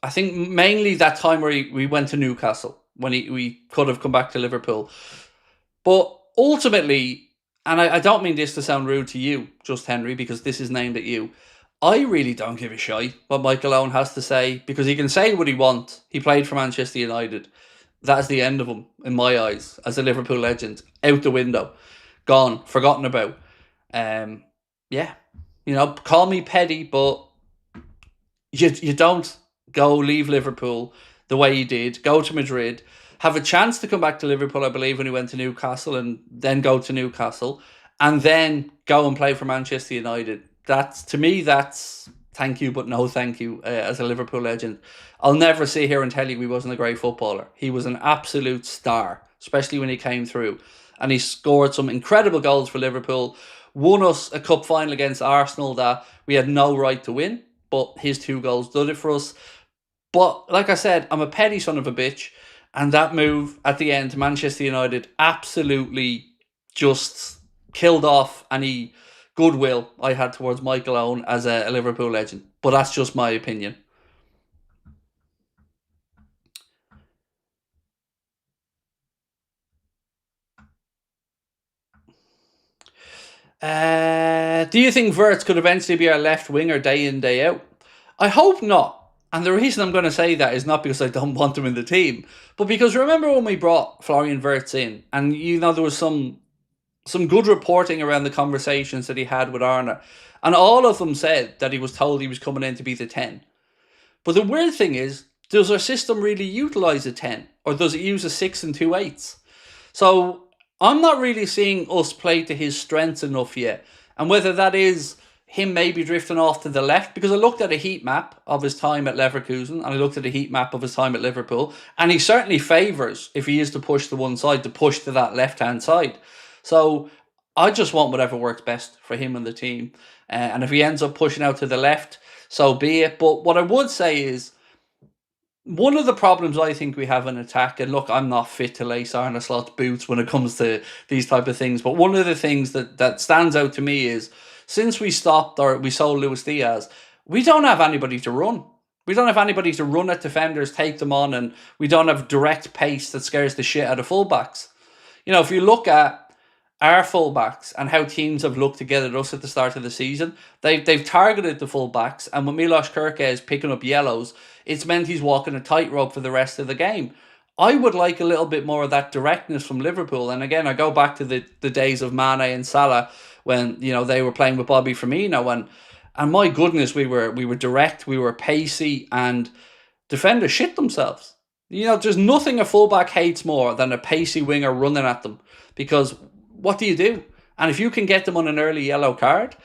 I think mainly that time where we went to Newcastle, when we could have come back to Liverpool. But ultimately, and I don't mean this to sound rude to you, Just Henry, because this is named at you, I really don't give a shite what Michael Owen has to say, because he can say what he wants. He played for Manchester United. That's the end of him, in my eyes, as a Liverpool legend. Out the window. Gone. Forgotten about. Yeah. Call me petty, but you don't leave Liverpool the way you did. Go to Madrid. Have a chance to come back to Liverpool, I believe, when he went to Newcastle, and then go to Newcastle, and then go and play for Manchester United. To me, that's thank you, but no thank you, as a Liverpool legend. I'll never sit here and tell you he wasn't a great footballer. He was an absolute star, especially when he came through. And he scored some incredible goals for Liverpool, won us a cup final against Arsenal that we had no right to win, but his 2 goals did it for us. But like I said, I'm a petty son of a bitch, and that move at the end to Manchester United absolutely just killed off any goodwill I had towards Michael Owen as a Liverpool legend. But that's just my opinion. Do you think Wirtz could eventually be our left winger day in, day out? I hope not. And the reason I'm going to say that is not because I don't want him in the team, but because remember when we brought Florian Wirtz in, and there was some good reporting around the conversations that he had with Arne, and all of them said that he was told he was coming in to be the 10. But the weird thing is, does our system really utilise a 10, or does it use a 6 and 2 8s? So I'm not really seeing us play to his strengths enough yet. And whether that is him maybe drifting off to the left, because I looked at a heat map of his time at Leverkusen and I looked at a heat map of his time at Liverpool, and he certainly favours, if he is to push to one side, to push to that left-hand side. So I just want whatever works best for him and the team. And if he ends up pushing out to the left, so be it. But what I would say is, one of the problems I think we have in attack, and look, I'm not fit to lace Arne Slot's boots when it comes to these type of things, but one of the things that stands out to me is, since we stopped or we sold Luis Diaz, we don't have anybody to run. We don't have anybody to run at defenders, take them on, and we don't have direct pace that scares the shit out of fullbacks. If you look at our fullbacks and how teams have looked together at us at the start of the season, they've targeted the fullbacks, and when Milos Kerke is picking up yellows, it's meant he's walking a tightrope for the rest of the game. I would like a little bit more of that directness from Liverpool. And again, I go back to the days of Mane and Salah when they were playing with Bobby Firmino, and my goodness, we were direct, we were pacey, and defenders shit themselves. There's nothing a fullback hates more than a pacey winger running at them, because what do you do? And if you can get them on an early yellow card,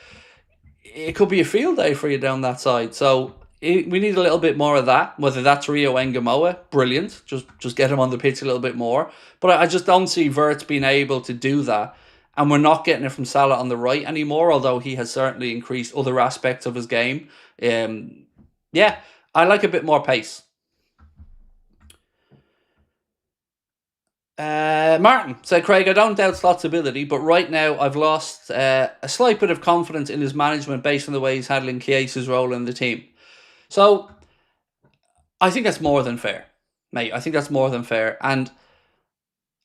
it could be a field day for you down that side. So we need a little bit more of that, whether that's Rio Engamoa, brilliant. Just get him on the pitch a little bit more. But I just don't see Wirtz being able to do that. And we're not getting it from Salah on the right anymore, although he has certainly increased other aspects of his game. Yeah, I like a bit more pace. Martin said, Craig, I don't doubt Slot's ability, but right now I've lost a slight bit of confidence in his management based on the way he's handling Chiesa's role in the team. So I think that's more than fair, mate. I think that's more than fair. And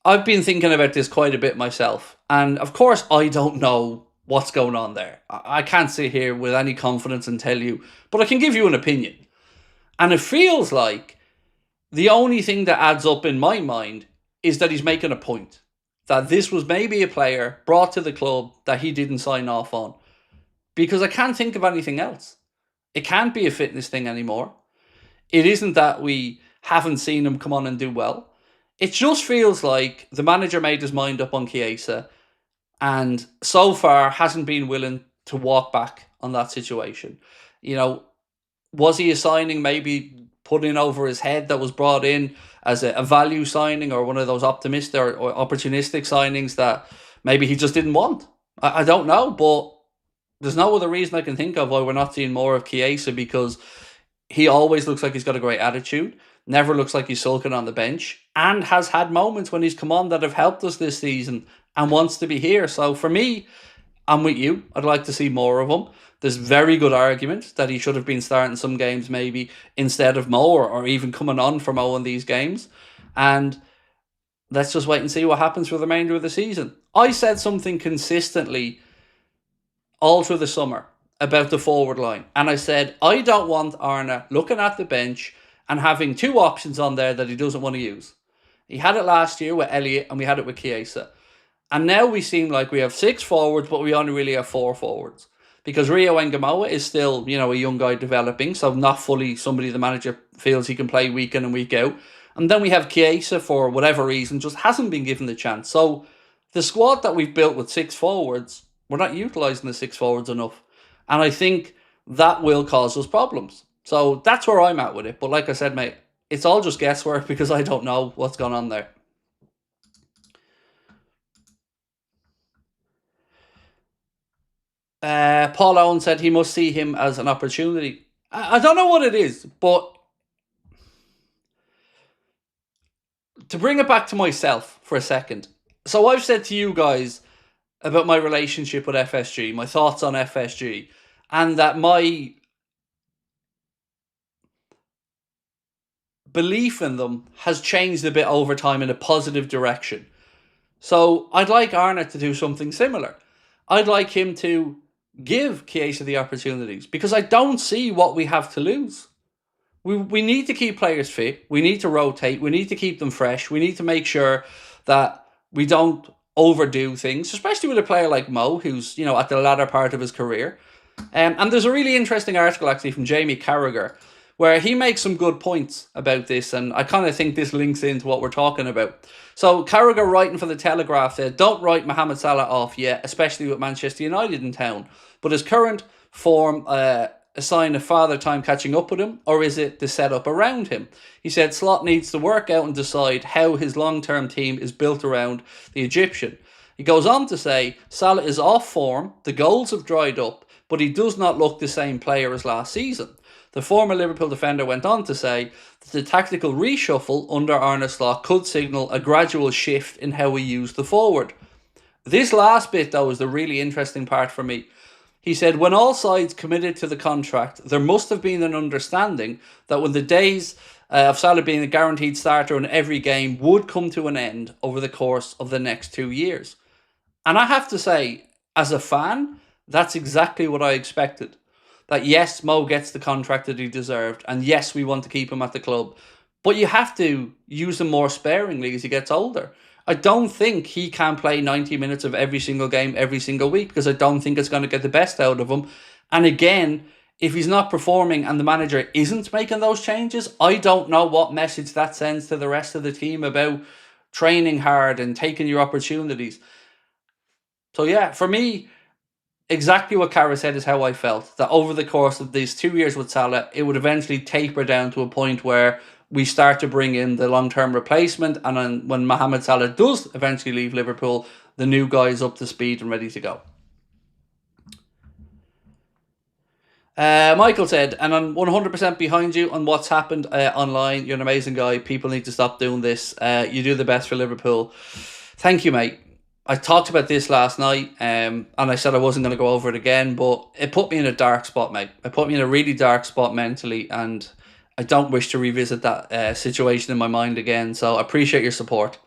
I've been thinking about this quite a bit myself. And of course, I don't know what's going on there. I can't sit here with any confidence and tell you, but I can give you an opinion. And it feels like the only thing that adds up in my mind is that he's making a point. That this was maybe a player brought to the club that he didn't sign off on. Because I can't think of anything else. It can't be a fitness thing anymore. It isn't that we haven't seen him come on and do well. It just feels like the manager made his mind up on Chiesa and so far hasn't been willing to walk back on that situation. Was he a signing maybe put in over his head that was brought in as a value signing, or one of those optimistic or opportunistic signings that maybe he just didn't want? I don't know, but there's no other reason I can think of why we're not seeing more of Chiesa, because he always looks like he's got a great attitude, never looks like he's sulking on the bench, and has had moments when he's come on that have helped us this season and wants to be here. So for me, I'm with you. I'd like to see more of him. There's very good argument that he should have been starting some games maybe instead of Mo, or even coming on for Mo in these games. And let's just wait and see what happens for the remainder of the season. I said something consistently all through the summer about the forward line. And I said, I don't want Arne looking at the bench and having 2 options on there that he doesn't want to use. He had it last year with Elliott and we had it with Chiesa. And now we seem like we have 6 forwards, but we only really have 4 forwards. Because Rio Engamoa is still, a young guy developing, so not fully somebody the manager feels he can play week in and week out. And then we have Chiesa, for whatever reason, just hasn't been given the chance. So the squad that we've built with 6 forwards, we're not utilising the 6 forwards enough. And I think that will cause us problems. So that's where I'm at with it. But like I said, mate, it's all just guesswork because I don't know what's going on there. Paul Owen said he must see him as an opportunity. I don't know what it is, but to bring it back to myself for a second. So I've said to you guys about my relationship with FSG, my thoughts on FSG, and that my belief in them has changed a bit over time in a positive direction. So I'd like Arnott to do something similar. I'd like him to give Chiesa the opportunities because I don't see what we have to lose. We need to keep players fit. We need to rotate. We need to keep them fresh. We need to make sure that we don't overdo things, especially with a player like Mo, who's, at the latter part of his career. And there's a really interesting article actually from Jamie Carragher where he makes some good points about this, and I kind of think this links into what we're talking about. So Carragher, writing for the Telegraph, said, "Don't write Mohamed Salah off yet, especially with Manchester United in town. But his current form a sign of father time catching up with him, or is it the setup around him?" He said Slot needs to work out and decide how his long-term team is built around the Egyptian. He goes on to say, Salah is off form, the goals have dried up, but he does not look the same player as last season. The former Liverpool defender went on to say that the tactical reshuffle under Arne Slot could signal a gradual shift in how we use the forward. This last bit, though, is the really interesting part for me. He said, when all sides committed to the contract, there must have been an understanding that when the days of Salah being a guaranteed starter in every game would come to an end over the course of the next 2 years. And I have to say, as a fan, that's exactly what I expected. That yes, Mo gets the contract that he deserved, and yes, we want to keep him at the club, but you have to use him more sparingly as he gets older. I don't think he can play 90 minutes of every single game every single week because I don't think it's going to get the best out of him. And again, if he's not performing and the manager isn't making those changes, I don't know what message that sends to the rest of the team about training hard and taking your opportunities. So yeah, for me, exactly what Cara said is how I felt. That over the course of these 2 years with Salah, it would eventually taper down to a point where we start to bring in the long-term replacement, and then when Mohamed Salah does eventually leave Liverpool, the new guy is up to speed and ready to go. Michael said, and I'm 100% behind you on what's happened online. You're an amazing guy. People need to stop doing this. You do the best for Liverpool. Thank you, mate. I talked about this last night, and I said I wasn't going to go over it again, but it put me in a dark spot, mate. It put me in a really dark spot mentally, and I don't wish to revisit that situation in my mind again. So I appreciate your support.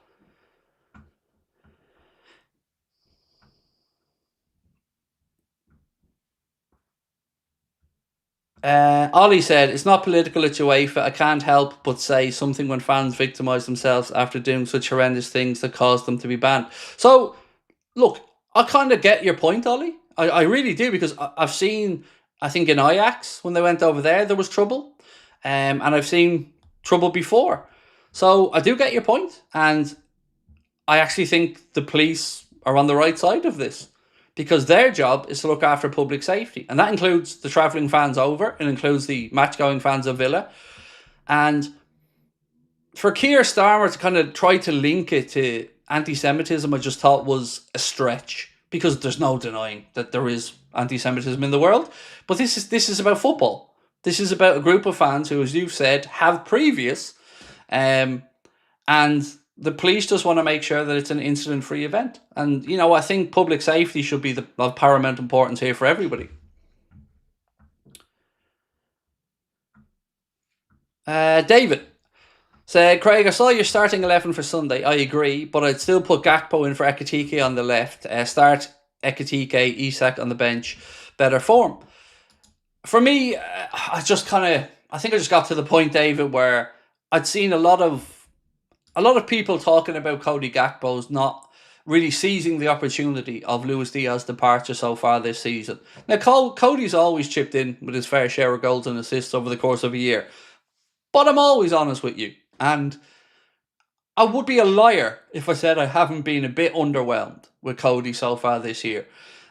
Ollie said, it's not political, it's UEFA. I can't help but say something when fans victimise themselves after doing such horrendous things that caused them to be banned. So, look, I kind of get your point, Ollie. I really do, because I've seen, I think in Ajax, when they went over there was trouble. And I've seen trouble before. So I do get your point, and I actually think the police are on the right side of this, because their job is to look after public safety, and that includes the travelling fans over, it includes the match-going fans of Villa. And for Keir Starmer to kind of try to link it to anti-Semitism, I just thought was a stretch, because there's no denying that there is anti-Semitism in the world. But this is about football. This is about a group of fans who, as you've said, have previous, and the police just want to make sure that it's an incident-free event. And, I think public safety should be of paramount importance here for everybody. David said, Craig, I saw your starting 11 for Sunday. I agree, but I'd still put Gakpo in for Ekitike on the left. Start Ekitike, Isak on the bench. Better form. For me, I think I just got to the point, David, where I'd seen a lot of people talking about Cody Gakpo's not really seizing the opportunity of Luis Diaz's departure so far this season. Now, Cody's always chipped in with his fair share of goals and assists over the course of a year. But I'm always honest with you. And I would be a liar if I said I haven't been a bit underwhelmed with Cody so far this year.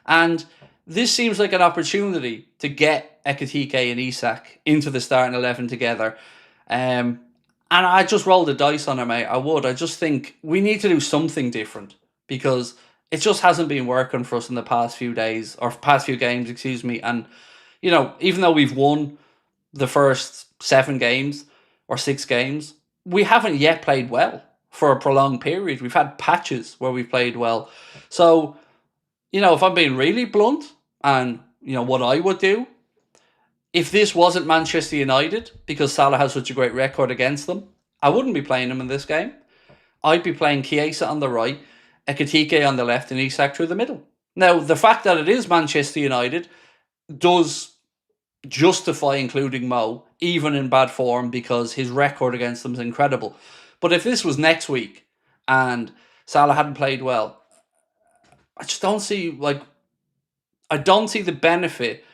And this seems like an opportunity to get Ekitike and Isak into the starting 11 together. And I just rolled the dice on it, mate. I would. I just think we need to do something different, because it just hasn't been working for us in the past few days, or past few games, excuse me. And, even though we've won, the first 7 games or 6 games, we haven't yet played well for a prolonged period. We've had patches where we've played well. So, if I'm being really blunt, and, what I would do, if this wasn't Manchester United, because Salah has such a great record against them, I wouldn't be playing him in this game. I'd be playing Chiesa on the right, Ekitike on the left, and Isak through the middle. Now, the fact that it is Manchester United does justify including Mo, even in bad form, because his record against them is incredible. But if this was next week and Salah hadn't played well, I just don't see the benefit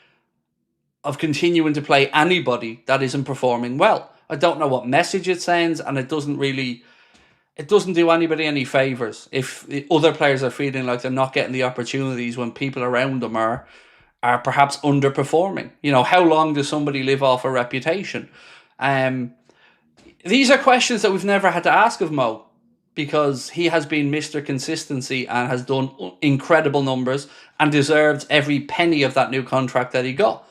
of continuing to play anybody that isn't performing well. I don't know what message it sends, and it doesn't do anybody any favours if the other players are feeling like they're not getting the opportunities when people around them are perhaps underperforming. How long does somebody live off a reputation? These are questions that we've never had to ask of Mo, because he has been Mr. Consistency and has done incredible numbers and deserves every penny of that new contract that he got.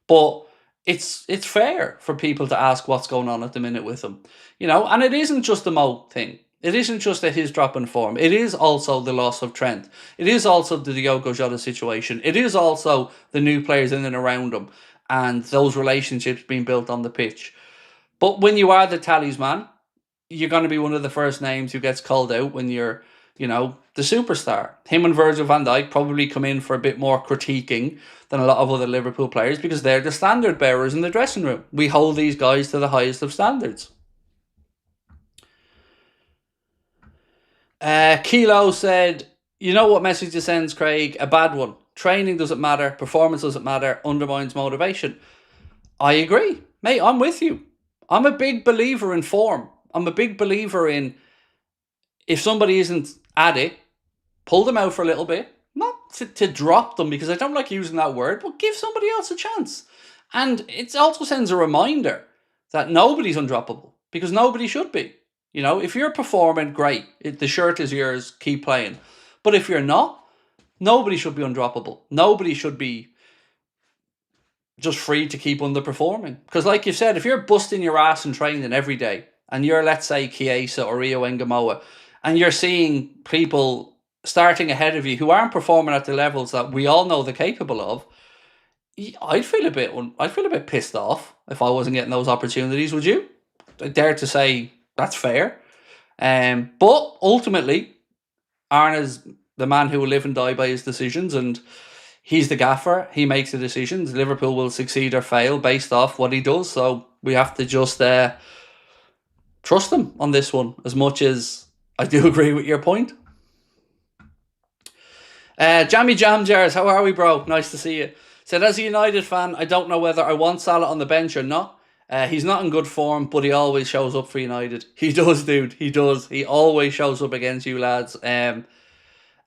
But it's fair for people to ask what's going on at the minute with him. And it isn't just the Mo thing. It isn't just that his drop in form. It is also the loss of Trent. It is also the Diogo Jota situation. It is also the new players in and around him and those relationships being built on the pitch. But when you are the talisman, you're going to be one of the first names who gets called out when you're, the superstar. Him and Virgil van Dijk probably come in for a bit more critiquing than a lot of other Liverpool players, because they're the standard bearers in the dressing room. We hold these guys to the highest of standards. Kilo said, what message it sends, Craig? A bad one. Training doesn't matter. Performance doesn't matter. Undermines motivation. I agree. Mate, I'm with you. I'm a big believer in form. I'm a big believer in, if somebody isn't at it, pull them out for a little bit. Not to drop them, because I don't like using that word, but give somebody else a chance. And it also sends a reminder that nobody's undroppable, because nobody should be. If you're performing, great. The shirt is yours, keep playing. But if you're not, nobody should be undroppable. Nobody should be just free to keep underperforming. Because like you said, if you're busting your ass and training every day, and you're, let's say, Chiesa or Rio Engamoa, and you're seeing people starting ahead of you who aren't performing at the levels that we all know they're capable of, I'd feel a bit pissed off if I wasn't getting those opportunities. Would you? I dare to say that's fair. But ultimately, Arna's the man who will live and die by his decisions, and he's the gaffer. He makes the decisions. Liverpool will succeed or fail based off what he does. So we have to just trust him on this one, as much as I do agree with your point. Jammy Jam Jars, how are we, bro? Nice to see you. Said, as a United fan, I don't know whether I want Salah on the bench or not. He's not in good form, but he always shows up for United. He does, dude. He does. He always shows up against you lads. And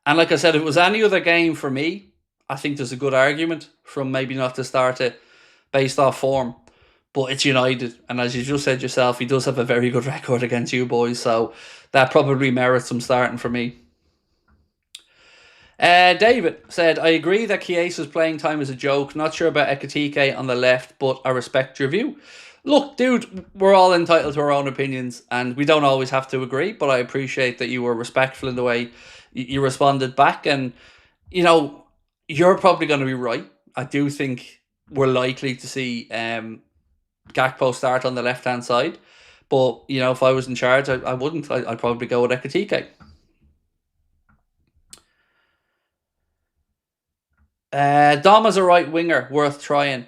like I said, if it was any other game for me, I think there's a good argument from maybe not to start it based off form. But it's United, and as you just said yourself, he does have a very good record against you boys, so that probably merits some starting for me. David said, I agree that Chiesa's playing time is a joke. Not sure about Ekitike on the left, but I respect your view. Look, dude, we're all entitled to our own opinions, and we don't always have to agree, but I appreciate that you were respectful in the way you responded back, and, you're probably going to be right. I do think we're likely to see Gakpo start on the left-hand side. But, if I was in charge, I wouldn't. I'd probably go with Ekitike. Dom as a right winger, worth trying.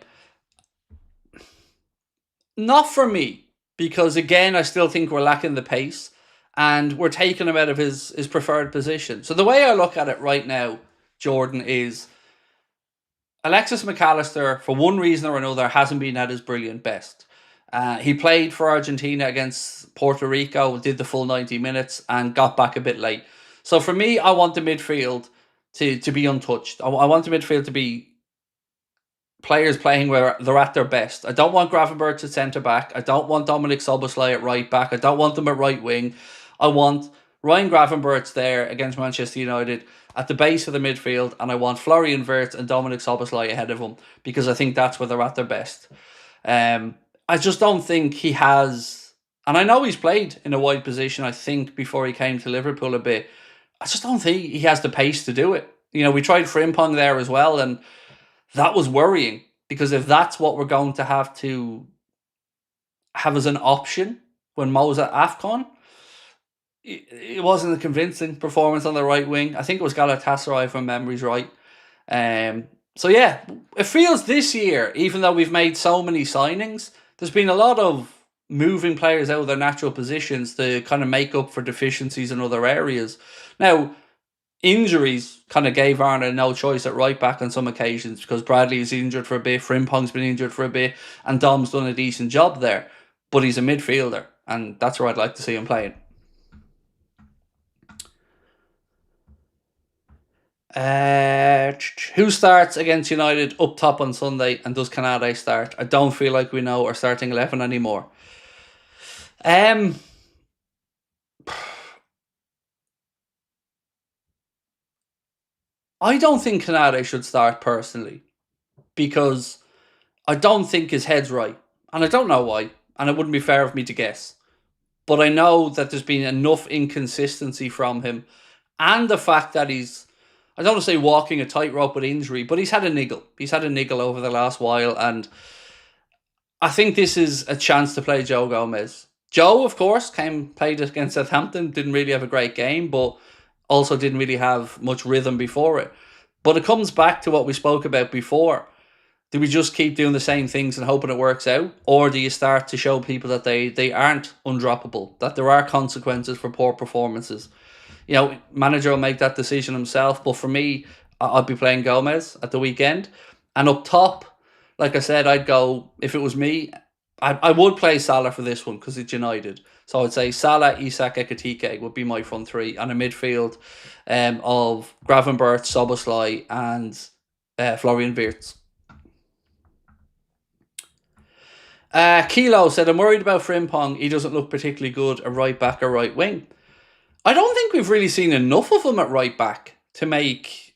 Not for me, because, again, I still think we're lacking the pace, and we're taking him out of his preferred position. So the way I look at it right now, Jordan, is Alexis McAllister, for one reason or another, hasn't been at his brilliant best. He played for Argentina against Puerto Rico, did the full 90 minutes, and got back a bit late. So for me, I want the midfield to be untouched. I want the midfield to be players playing where they're at their best. I don't want Gravenberch at centre-back. I don't want Dominic Szoboszlai at right-back. I don't want them at right-wing. I want Ryan Gravenberch there against Manchester United at the base of the midfield, and I want Florian Wirtz and Dominic Szoboszlai ahead of him, because I think that's where they're at their best. I just don't think he has, and I know he's played in a wide position, I think, before he came to Liverpool a bit. I just don't think he has the pace to do it. We tried Frimpong there as well, and that was worrying, because if that's what we're going to have as an option when Mo's at AFCON, it wasn't a convincing performance on the right wing. I think it was Galatasaray, if my memory's right. So yeah, it feels this year, even though we've made so many signings, there's been a lot of moving players out of their natural positions to kind of make up for deficiencies in other areas. Now, injuries kind of gave Arne no choice at right back on some occasions, because Bradley is injured for a bit, Frimpong's been injured for a bit, and Dom's done a decent job there. But he's a midfielder, and that's where I'd like to see him playing. Who starts against United up top on Sunday, and does Canade start? I don't feel like we know our starting 11 anymore. I don't think Canade should start personally, because I don't think his head's right, and I don't know why, and it wouldn't be fair of me to guess. But I know that there's been enough inconsistency from him, and the fact that he's, I don't want to say walking a tightrope with injury, but he's had a niggle. He's had a niggle over the last while, and I think this is a chance to play Joe Gomez. Joe, of course, played against Southampton, didn't really have a great game, but also didn't really have much rhythm before it. But it comes back to what we spoke about before. Do we just keep doing the same things and hoping it works out? Or do you start to show people that they aren't undroppable, that there are consequences for poor performances? Manager will make that decision himself. But for me, I'd be playing Gomez at the weekend. And up top, like I said, I'd go, if it was me, I would play Salah for this one because it's United. So I'd say Salah, Isak, Ekitike would be my front three. And a midfield of Gravenberch, Szoboszlai and Florian Wirtz. Kilo said, I'm worried about Frimpong. He doesn't look particularly good at right back or right wing. I don't think we've really seen enough of him at right back to make,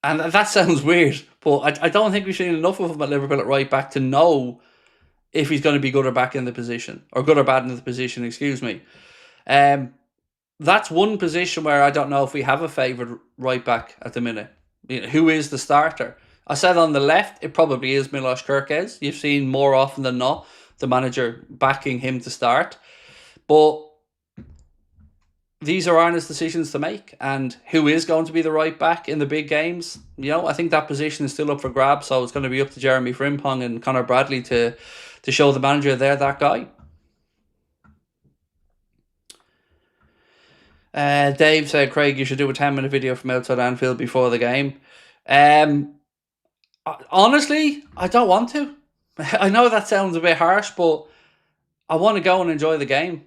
and that sounds weird, but I don't think we've seen enough of him at Liverpool at right back to know if he's going to be good or bad in the position, excuse me. That's one position where I don't know if we have a favoured right back at the minute. Who is the starter? I said on the left, it probably is Milos Kerkez. You've seen more often than not the manager backing him to start. But these are Arne's decisions to make. And who is going to be the right back in the big games? I think that position is still up for grabs. So it's going to be up to Jeremy Frimpong and Conor Bradley to show the manager they're that guy. Dave said, Craig, you should do a 10-minute video from outside Anfield before the game. Honestly, I don't want to. I know that sounds a bit harsh, but I want to go and enjoy the game.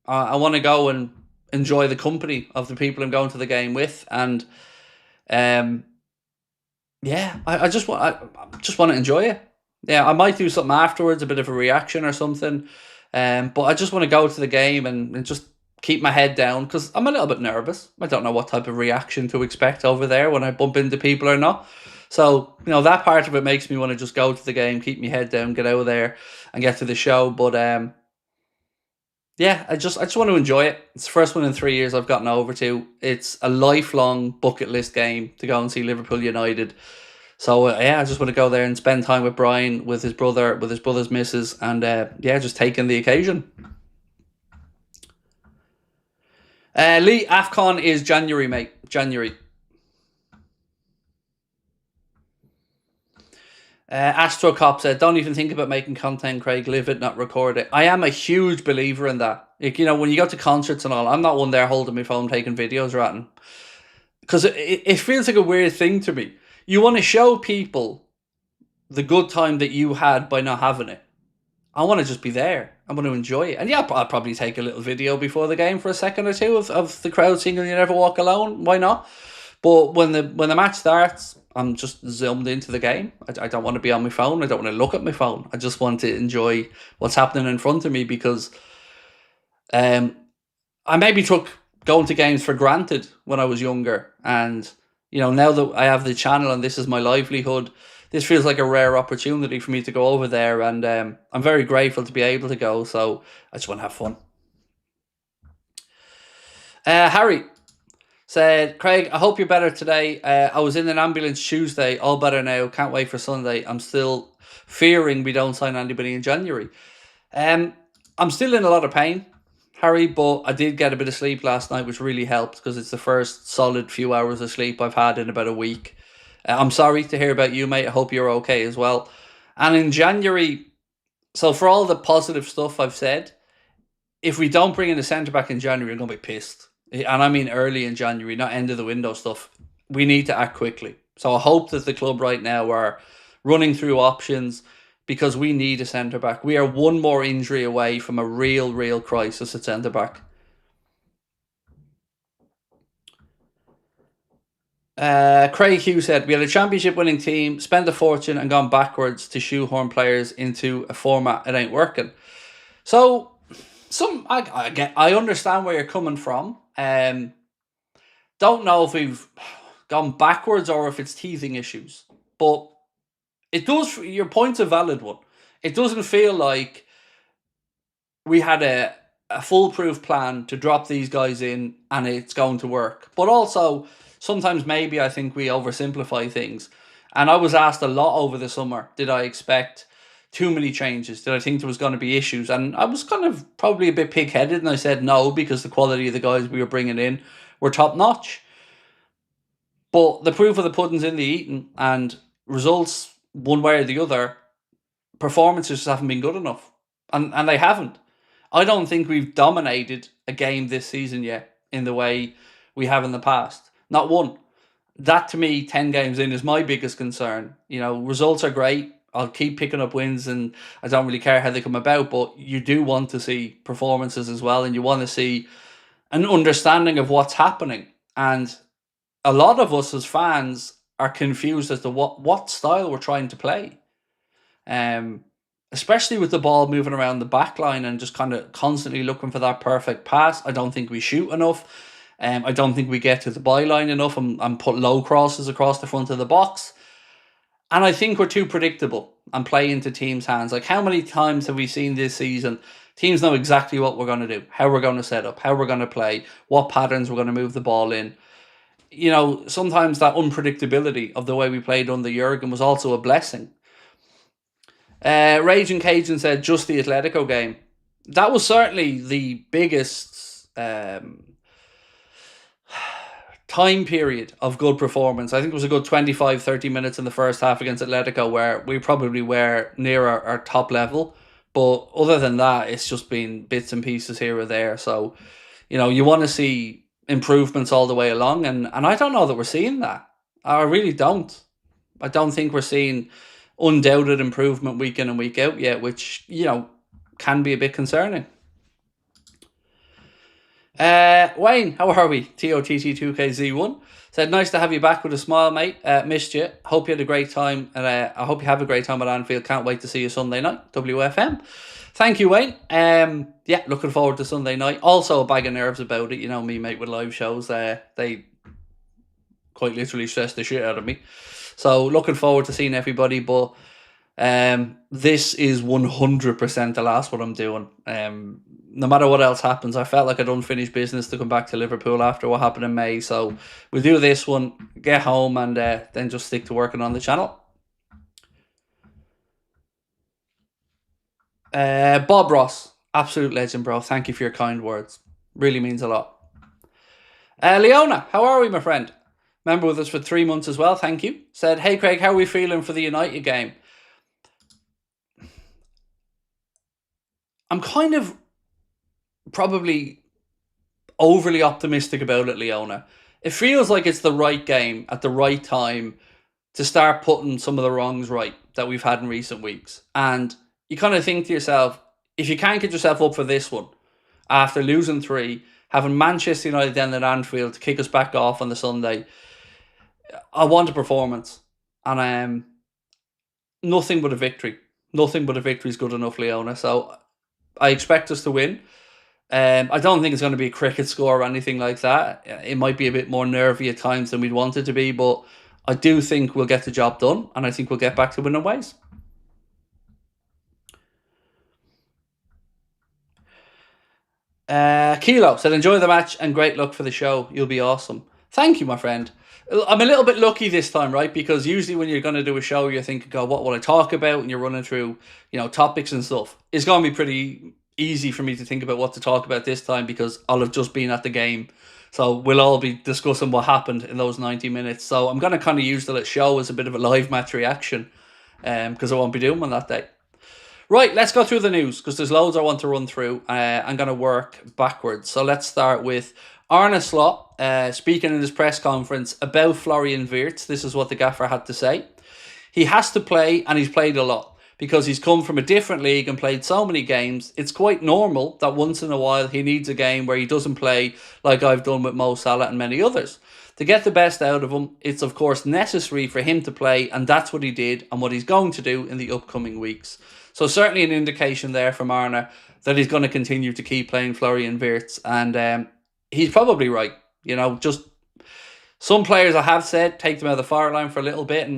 I want to go and enjoy the company of the people I'm going to the game with, and I just want to enjoy it. Yeah, I might do something afterwards, a bit of a reaction or something. But I just want to go to the game and just keep my head down, because I'm a little bit nervous. I don't know what type of reaction to expect over there when I bump into people or not. So, that part of it makes me want to just go to the game, keep my head down, get out of there and get to the show. But I just want to enjoy it. It's the first one in 3 years I've gotten over to. It's a lifelong bucket list game to go and see Liverpool United. So, I just want to go there and spend time with Brian, with his brother, with his brother's missus, and just take in the occasion. Lee, AFCON is January, mate. January. Astro Cop said, don't even think about making content, Craig. Live it, not record it. I am a huge believer in that. When you go to concerts and all, I'm not one there holding my phone taking videos or anything. Because it feels like a weird thing to me. You want to show people the good time that you had by not having it. I want to just be there. I want to enjoy it. And yeah, I'll probably take a little video before the game for a second or two of the crowd singing You Never Walk Alone. Why not? But when the match starts, I'm just zoomed into the game. I don't want to be on my phone. I don't want to look at my phone. I just want to enjoy what's happening in front of me, because I maybe took going to games for granted when I was younger. And, now that I have the channel and this is my livelihood, this feels like a rare opportunity for me to go over there, and I'm very grateful to be able to go. So I just want to have fun. Harry said, Craig, I hope you're better today. I was in an ambulance Tuesday, all better now. Can't wait for Sunday. I'm still fearing we don't sign anybody in January. I'm still in a lot of pain, Harry, but I did get a bit of sleep last night, which really helped because it's the first solid few hours of sleep I've had in about a week. I'm sorry to hear about you, mate. I hope you're okay as well. And in January, so for all the positive stuff I've said, if we don't bring in a centre-back in January, I'm going to be pissed. And I mean early in January, not end of the window stuff. We need to act quickly. So I hope that the club right now are running through options because we need a centre-back. We are one more injury away from a real crisis at centre-back. Craig Hughes said, we had a championship winning team, spent a fortune and gone backwards to shoehorn players into a format. It ain't working. So I understand where you're coming from. Don't know if we've gone backwards or if it's teething issues, but it does. Your point's a valid one. It doesn't feel like we had a foolproof plan to drop these guys in and it's going to work. But also, sometimes maybe I think we oversimplify things. And I was asked a lot over the summer, did I expect too many changes? Did I think there was going to be issues? And I was kind of probably a bit pig-headed, and I said no, because the quality of the guys we were bringing in were top-notch. But the proof of the pudding's in the eating, and results, one way or the other, performances just haven't been good enough. And they haven't. I don't think we've dominated a game this season yet in the way we have in the past. Not one. That, to me, 10 games in, is my biggest concern. You know, results are great. I'll keep picking up wins and I don't really care how they come about, but you do want to see performances as well, and you want to see an understanding of what's happening. And a lot of us as fans are confused as to what style we're trying to play. Especially with the ball moving around the back line and just kind of constantly looking for that perfect pass. I don't think we shoot enough. I don't think we get to the byline enough and put low crosses across the front of the box. And I think we're too predictable and play into teams' hands. Like, how many times have we seen this season teams know exactly what we're going to do, how we're going to set up, how we're going to play, what patterns we're going to move the ball in. You know, sometimes that unpredictability of the way we played under Jurgen was also a blessing. Raging Cajun said, just the Atletico game. That was certainly the biggest time period of good performance. I think it was a good 25-30 minutes in the first half against Atletico where we probably were near our top level. But other than that, it's just been bits and pieces here or there. So, you know, you want to see improvements all the way along. And I don't know that we're seeing that. I really don't. I don't think we're seeing undoubted improvement week in and week out yet, which, you know, can be a bit concerning. Wayne, how are we? TOTT2KZ1 said, nice to have you back with a smile, mate. Missed you. Hope you had a great time. And I hope you have a great time at Anfield. Can't wait to see you Sunday night. WFM. Thank you, Wayne. Yeah, looking forward to Sunday night. Also a bag of nerves about it. You know me, mate, with live shows. They quite literally stress the shit out of me. So looking forward to seeing everybody. But this is 100% the last one I'm doing. No matter what else happens, I felt like I'd unfinished business to come back to Liverpool after what happened in May. So we'll do this one, get home, and then just stick to working on the channel. Bob Ross, absolute legend, bro. Thank you for your kind words. Really means a lot. Leona, how are we, my friend? Member with us for 3 months as well. Thank you. Said, hey, Craig, how are we feeling for the United game? I'm kind of probably overly optimistic about it, Leona. It feels like it's the right game at the right time to start putting some of the wrongs right that we've had in recent weeks. And you kind of think to yourself, if you can't get yourself up for this one, after losing 3, having Manchester United then at Anfield to kick us back off on the Sunday, I want a performance. And nothing but a victory. Nothing but a victory is good enough, Leona. So I expect us to win. I don't think it's going to be a cricket score or anything like that. It might be a bit more nervy at times than we'd want it to be, but I do think we'll get the job done, and I think we'll get back to winning ways. Kilo said, enjoy the match and great luck for the show. You'll be awesome. Thank you, my friend. I'm a little bit lucky this time, right? Because usually when you're going to do a show, you're thinking, God, what will I talk about? And you're running through, topics and stuff. It's going to be pretty easy for me to think about what to talk about this time because I'll have just been at the game. So we'll all be discussing what happened in those 90 minutes. So I'm going to kind of use the show as a bit of a live match reaction because I won't be doing one that day. Right, let's go through the news because there's loads I want to run through. I'm going to work backwards. So let's start with Arne Slot speaking in his press conference about Florian Wirtz. This is what the gaffer had to say. He has to play, and he's played a lot because he's come from a different league and played so many games. It's quite normal that once in a while he needs a game where he doesn't play like I've done with Mo Salah and many others. To get the best out of him, it's of course necessary for him to play, and that's what he did and what he's going to do in the upcoming weeks. So certainly an indication there from Arne that he's going to continue to keep playing Florian Wirtz, and he's probably right. Just some players I have said take them out of the fire line for a little bit,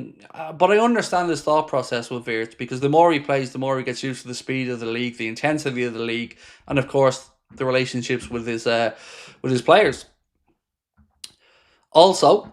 but I understand his thought process with Wirtz because the more he plays, the more he gets used to the speed of the league, the intensity of the league, and of course the relationships with his players. Also,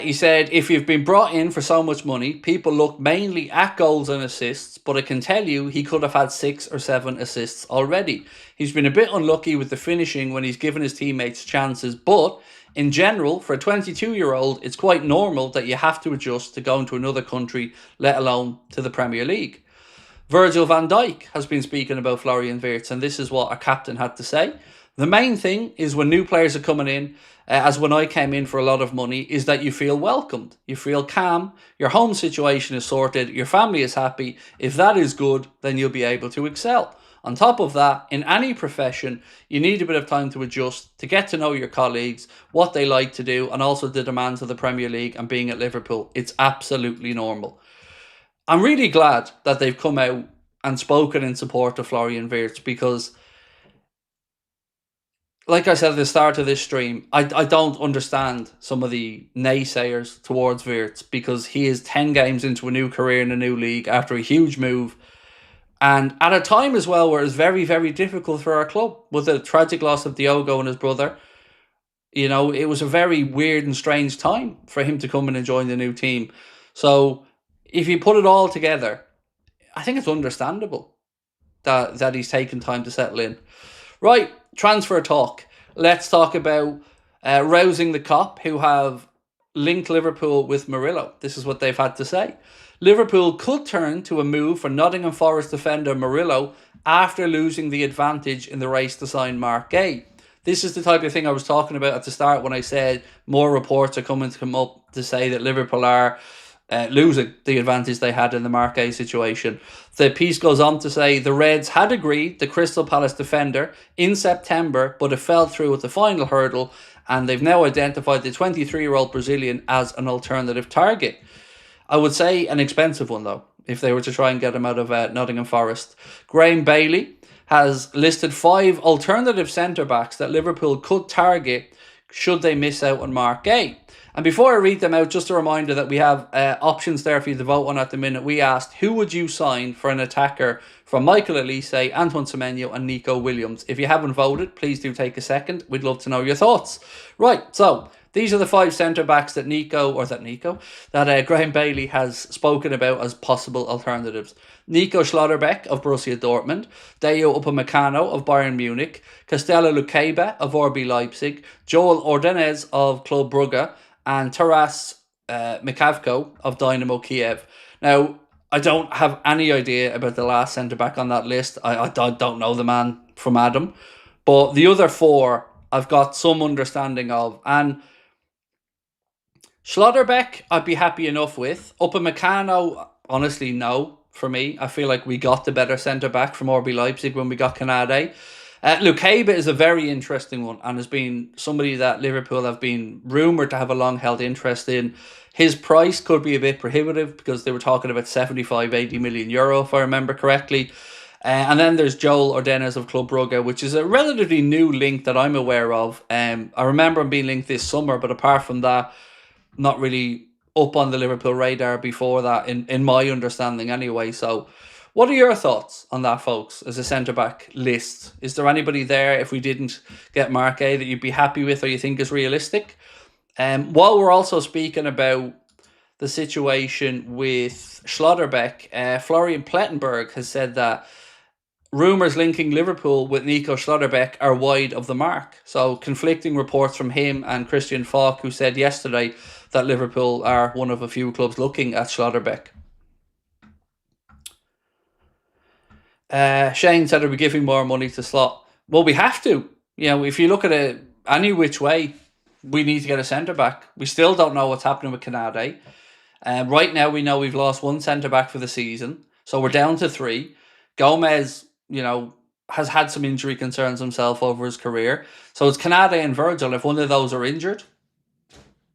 he said, if you've been brought in for so much money, people look mainly at goals and assists, but I can tell you he could have had 6 or 7 assists already. He's been a bit unlucky with the finishing when he's given his teammates chances, but in general, for a 22-year-old, it's quite normal that you have to adjust to going to another country, let alone to the Premier League. Virgil van Dijk has been speaking about Florian Wirtz, and this is what our captain had to say. The main thing is when new players are coming in, as when I came in for a lot of money, is that you feel welcomed. You feel calm. Your home situation is sorted. Your family is happy. If that is good, then you'll be able to excel. On top of that, in any profession, you need a bit of time to adjust, to get to know your colleagues, what they like to do, and also the demands of the Premier League and being at Liverpool. It's absolutely normal. I'm really glad that they've come out and spoken in support of Florian Wirtz because, like I said at the start of this stream, I don't understand some of the naysayers towards Wirtz because he is 10 games into a new career in a new league after a huge move. And at a time as well where it's very, very difficult for our club with the tragic loss of Diogo and his brother. It was a very weird and strange time for him to come in and join the new team. So if you put it all together, I think it's understandable that he's taken time to settle in. Right, transfer talk. Let's talk about Rousing the Cop, who have linked Liverpool with Murillo. This is what they've had to say. Liverpool could turn to a move for Nottingham Forest defender Murillo after losing the advantage in the race to sign Mark Guehi. This is the type of thing I was talking about at the start when I said more reports are coming to come up to say that Liverpool are losing the advantage they had in the Mark Guehi situation. The piece goes on to say the Reds had agreed the Crystal Palace defender in September, but it fell through at the final hurdle, and they've now identified the 23-year-old Brazilian as an alternative target. I would say an expensive one, though, if they were to try and get him out of Nottingham Forest. Graham Bailey has listed 5 alternative centre-backs that Liverpool could target should they miss out on Mark Guehi. And before I read them out, just a reminder that we have options there for you to vote on at the minute. We asked, who would you sign for an attacker from Michael Elise, Antoine Semenyo and Nico Williams? If you haven't voted, please do take a second. We'd love to know your thoughts. Right, so these are the 5 centre-backs that Graham Bailey has spoken about as possible alternatives. Nico Schlottbeck of Borussia Dortmund, Dayot Upamecano of Bayern Munich, Castella Lukeba of RB Leipzig, Joel Ordenez of Club Brugge, and Taras Mikavko of Dynamo Kiev. Now, I don't have any idea about the last centre-back on that list. I don't know the man from Adam. But the other 4 I've got some understanding of. And Schlottbeck, I'd be happy enough with. Upamecano, honestly, no, for me. I feel like we got the better centre-back from RB Leipzig when we got Canade. Lukeba is a very interesting one and has been somebody that Liverpool have been rumoured to have a long-held interest in. His price could be a bit prohibitive because they were talking about 75-80 million euro, if I remember correctly. And then there's Joel Ordenez of Club Brugge, which is a relatively new link that I'm aware of. I remember him being linked this summer, but apart from that, not really up on the Liverpool radar before that, in my understanding anyway. So what are your thoughts on that, folks, as a centre-back list? Is there anybody there, if we didn't get Mark A, that you'd be happy with or you think is realistic? While we're also speaking about the situation with Schlottbeck, Florian Plettenberg has said that rumours linking Liverpool with NICO Schlottbeck are wide of the mark. So conflicting reports from him and Christian Falk, who said yesterday that Liverpool are one of a few clubs looking at Schlottbeck. Shane said, are we giving more money to Slot? Well, we have to. You know, if you look at it any which way, we need to get a centre-back. We still don't know what's happening with Canade. Right now, we know we've lost one centre-back for the season. So we're down to 3. Gomez, has had some injury concerns himself over his career. So it's Canade and Virgil. If one of those are injured,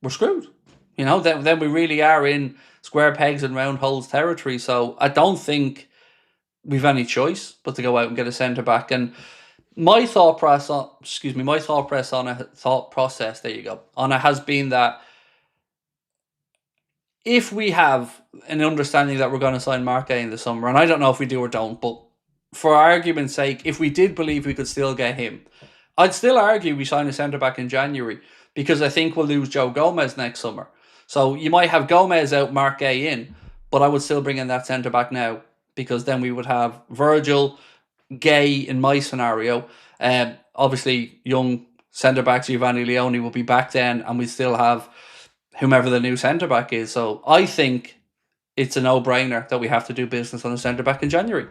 we're screwed. Then we really are in square pegs and round holes territory. So I don't think we've any choice but to go out and get a centre back. And my thought process on it has been that if we have an understanding that we're going to sign Mark A in the summer, and I don't know if we do or don't, but for argument's sake, if we did believe we could still get him, I'd still argue we sign a centre back in January, because I think we'll lose Joe Gomez next summer. So you might have Gomez out, Mark A in, but I would still bring in that centre back now, because then we would have Virgil, Guehi in my scenario. Obviously, young centre back Giovanni Leone will be back then, and we still have whomever the new centre back is. So I think it's a no-brainer that we have to do business on a centre back in January.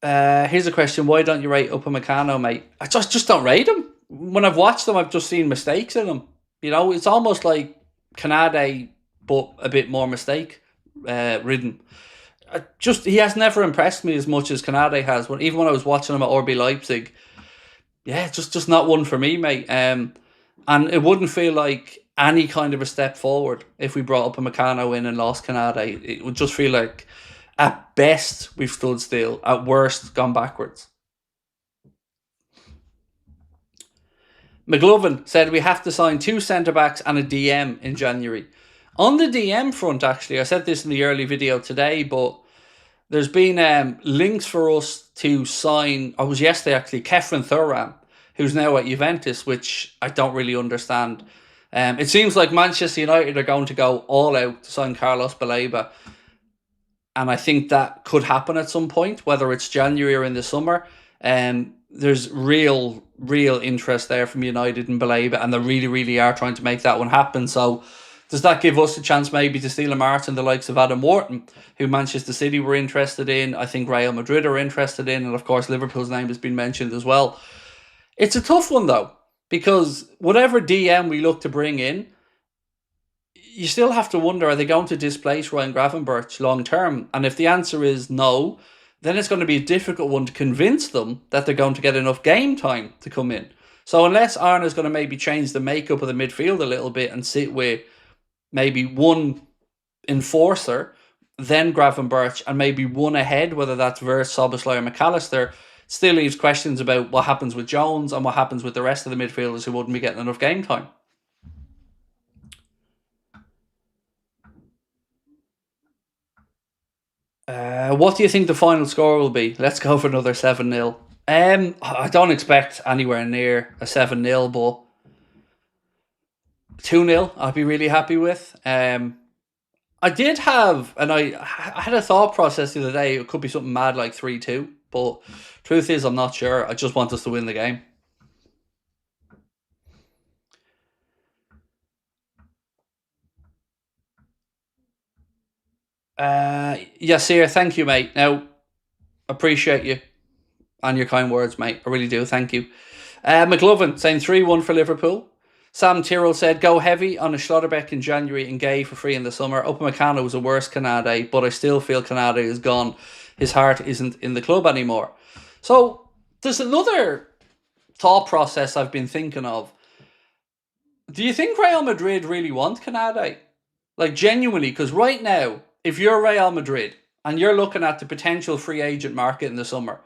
Here's a question: why don't you rate Upamecano, mate? I just don't rate him. When I've watched them, I've just seen mistakes in him. It's almost like Canade, but a bit more mistake ridden. He has never impressed me as much as Canade has. Even when I was watching him at RB Leipzig, just not one for me, mate. And it wouldn't feel like any kind of a step forward if we brought Upamecano in and lost Canade. It would just feel like, at best, we've stood still. At worst, gone backwards. McLovin said we have to sign 2 centre-backs and a DM in January. On the DM front, actually, I said this in the early video today, but there's been links for us to sign, it was yesterday actually, Kefren Thuram, who's now at Juventus, which I don't really understand. It seems like Manchester United are going to go all out to sign Carlos Baleba. And I think that could happen at some point, whether it's January or in the summer. There's real interest there from United and Baleba, and they really, really are trying to make that one happen. So does that give us a chance maybe to steal a Martin, the likes of Adam Wharton, who Manchester City were interested in? I think Real Madrid are interested in, and of course Liverpool's name has been mentioned as well. It's a tough one though, because whatever DM we look to bring in, you still have to wonder, are they going to displace Ryan Gravenberch long term? And if the answer is no, then it's going to be a difficult one to convince them that they're going to get enough game time to come in. So unless Arne is going to maybe change the makeup of the midfield a little bit and sit with maybe one enforcer, then Gravenberch, and maybe one ahead, whether that's Wirtz, Szoboszlai or McAllister, still leaves questions about what happens with Jones and what happens with the rest of the midfielders who wouldn't be getting enough game time. What do you think the final score will be? Let's go for another 7-0. I don't expect anywhere near a 7-0, but 2-0 I'd be really happy with. I did have, and I had a thought process the other day, it could be something mad like 3-2, but truth is I'm not sure. I just want us to win the game. Yasir, thank you, mate. Now, appreciate you and your kind words, mate. I really do. Thank you. McLovin saying 3-1 for Liverpool. Sam Tyrrell said, go heavy on a Schlottbeck in January and Guehi for free in the summer. Upamecano was a worse Canade, but I still feel Canade is gone. His heart isn't in the club anymore. So, there's another thought process I've been thinking of. Do you think Real Madrid really want Canade? Like, genuinely, because right now, if you're Real Madrid and you're looking at the potential free agent market in the summer,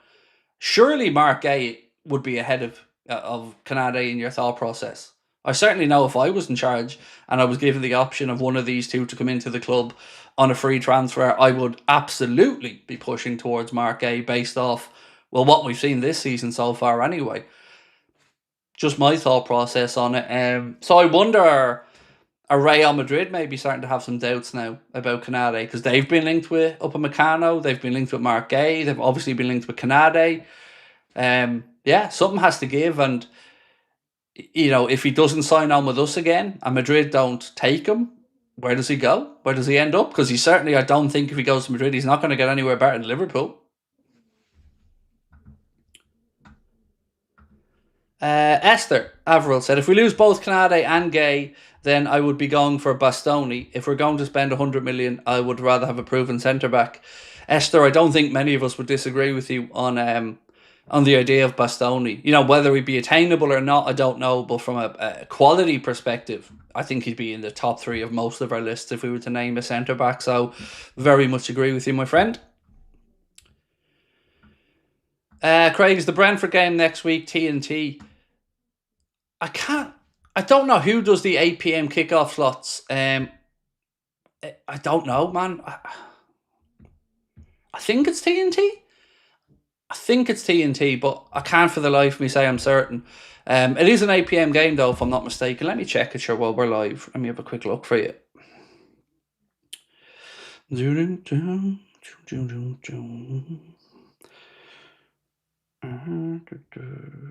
surely Mark A would be ahead of of Canade in your thought process? I certainly know if I was in charge and I was given the option of one of these two to come into the club on a free transfer, I would absolutely be pushing towards Mark A based off, well, what we've seen this season so far anyway. Just my thought process on it. So I wonder, are Real Madrid maybe starting to have some doubts now about Canade? Because they've been linked with Upamecano, they've been linked with Mark A, they've obviously been linked with Canade. Yeah, something has to give, and if he doesn't sign on with us again and Madrid don't take him, where does he go? Where does he end up? Because I don't think if he goes to Madrid, he's not going to get anywhere better than Liverpool. Esther Averill said, if we lose both Canade and Guehi, then I would be going for Bastoni. If we're going to spend 100 million, I would rather have a proven centre-back. Esther, I don't think many of us would disagree with you on the idea of Bastoni. Whether he'd be attainable or not, I don't know. But from a quality perspective, I think he'd be in the top 3 of most of our lists if we were to name a centre-back. So, very much agree with you, my friend. Craig, is the Brentford game next week TNT? I don't know who does the 8 p.m. kickoff slots. I don't know, man. I think it's TNT. But I can't for the life of me say I'm certain. It is an 8 p.m. game, though, if I'm not mistaken. Let me check it, sure, while we're live. Let me have a quick look for you.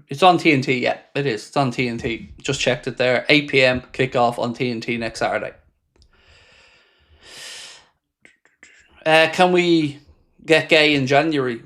It's on TNT, yeah, it is. It's on TNT. Just checked it there. 8 p.m. kickoff on TNT next Saturday. Can we get Guehi in January?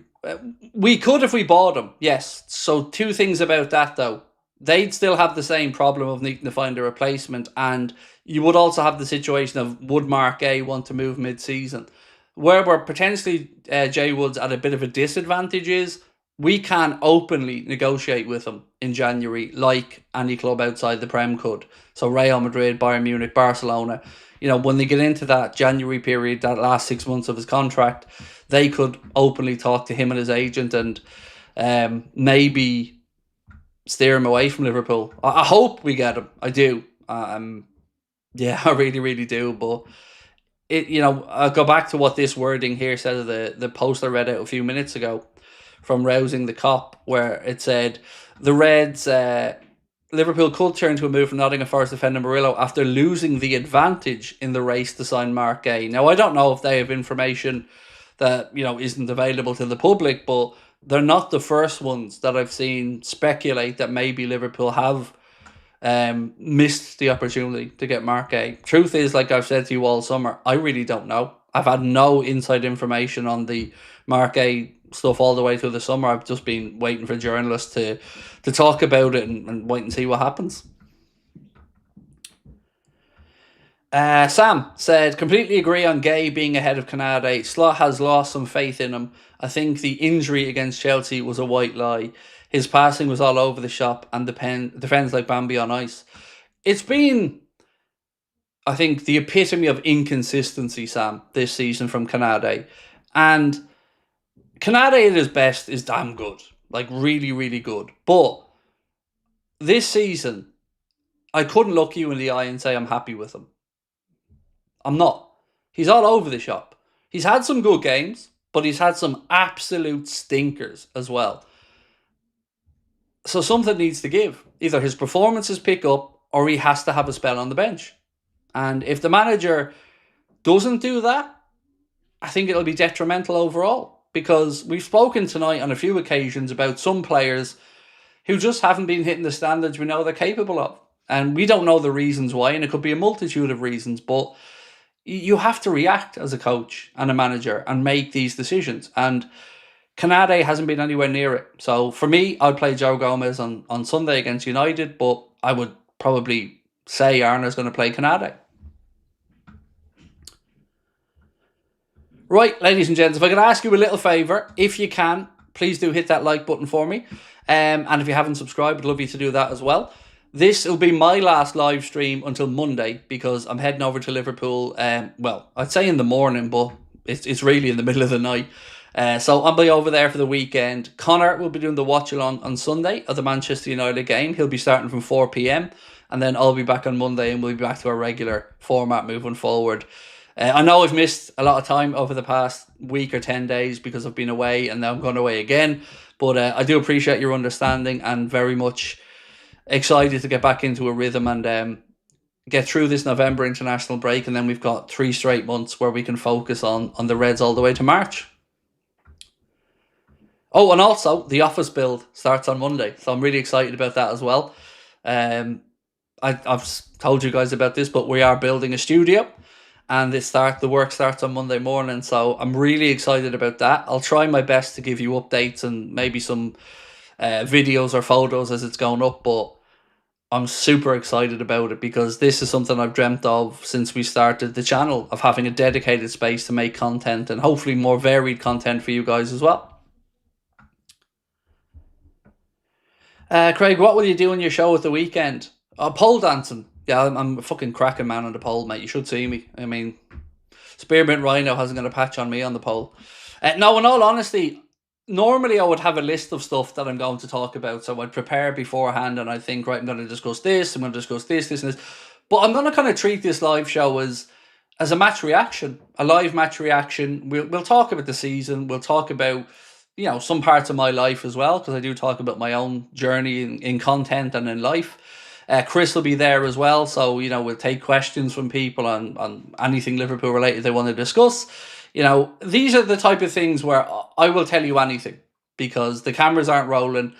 We could if we bought him, yes. So 2 things about that, though. They'd still have the same problem of needing to find a replacement, and you would also have the situation of, would Mark A want to move mid-season? Where we're potentially, Jay Woods, at a bit of a disadvantage is, we can't openly negotiate with him in January like any club outside the Prem could. So Real Madrid, Bayern Munich, Barcelona, when they get into that January period, that last 6 months of his contract, they could openly talk to him and his agent and maybe steer him away from Liverpool. I hope we get him. I do. Yeah, I really, really do. But I'll go back to what this wording here said of the post I read out a few minutes ago from Rousing the Cop, where it said the Reds, Liverpool could turn to a move from Nottingham Forest defender MURILLO after losing the advantage in the race to sign Mark A. Now, I don't know if they have information that isn't available to the public, but they're not the first ones that I've seen speculate that maybe Liverpool have missed the opportunity to get Mark A. Truth is, like I've said to you all summer, I really don't know. I've had no inside information on the Mark A stuff all the way through the summer. I've just been waiting for journalists to talk about it and wait and see what happens. Sam said, completely agree on Guehi being ahead of Canade. Slot has lost some faith in him. I think the injury against Chelsea was a white lie. His passing was all over the shop and defends like Bambi on ice. It's been, I think, the epitome of inconsistency, Sam, this season from Canade. And Canade at his best is damn good. Like, really, really good. But this season, I couldn't look you in the eye and say I'm happy with him. I'm not. He's all over the shop. He's had some good games, but he's had some absolute stinkers as well. So something needs to give. Either his performances pick up or he has to have a spell on the bench. And if the manager doesn't do that, I think it'll be detrimental overall. Because we've spoken tonight on a few occasions about some players who just haven't been hitting the standards we know they're capable of. And we don't know the reasons why, and it could be a multitude of reasons, but you have to react as a coach and a manager and make these decisions. And Canade hasn't been anywhere near it. So for me, I'd play Joe Gomez on Sunday against United, but I would probably say Arna's going to play Canade. Right, ladies and gents, if I could ask you a little favour, if you can, please do hit that like button for me. And if you haven't subscribed, I'd love you to do that as well. This will be my last live stream until Monday because I'm heading over to Liverpool. Well, I'd say in the morning, but it's really in the middle of the night. So I'll be over there for the weekend. Connor will be doing the watch along on Sunday of the Manchester United game. He'll be starting from 4 p.m. and then I'll be back on Monday and we'll be back to our regular format moving forward. I know I've missed a lot of time over the past week or 10 days because I've been away and now I'm going away again. But I do appreciate your understanding and very much excited to get back into a rhythm and get through this November international break. And then we've got 3 straight months where we can focus on the Reds all the way to March. Oh, and also the office build starts on Monday. So I'm really excited about that as well. I've told you guys about this, but we are building a studio. And the work starts on Monday morning, so I'm really excited about that. I'll try my best to give you updates and maybe some videos or photos as it's going up, but I'm super excited about it because this is something I've dreamt of since we started the channel, of having a dedicated space to make content and hopefully more varied content for you guys as well. Craig, what will you do on your show at the weekend? Pole dancing. Yeah, I'm a fucking cracking man on the pole, mate. You should see me. I mean, Spearmint Rhino hasn't got a patch on me on the pole. No, in all honesty, normally I would have a list of stuff that I'm going to talk about. So I'd prepare beforehand and I think, right, I'm going to discuss this, I'm going to discuss this, and this. But I'm going to kind of treat this live show as a match reaction, a live match reaction. We'll talk about the season. We'll talk about, some parts of my life as well, because I do talk about my own journey in content and in life. Chris will be there as well, so we'll take questions from people on anything Liverpool related they want to discuss. These are the type of things where I will tell you anything because the cameras aren't rolling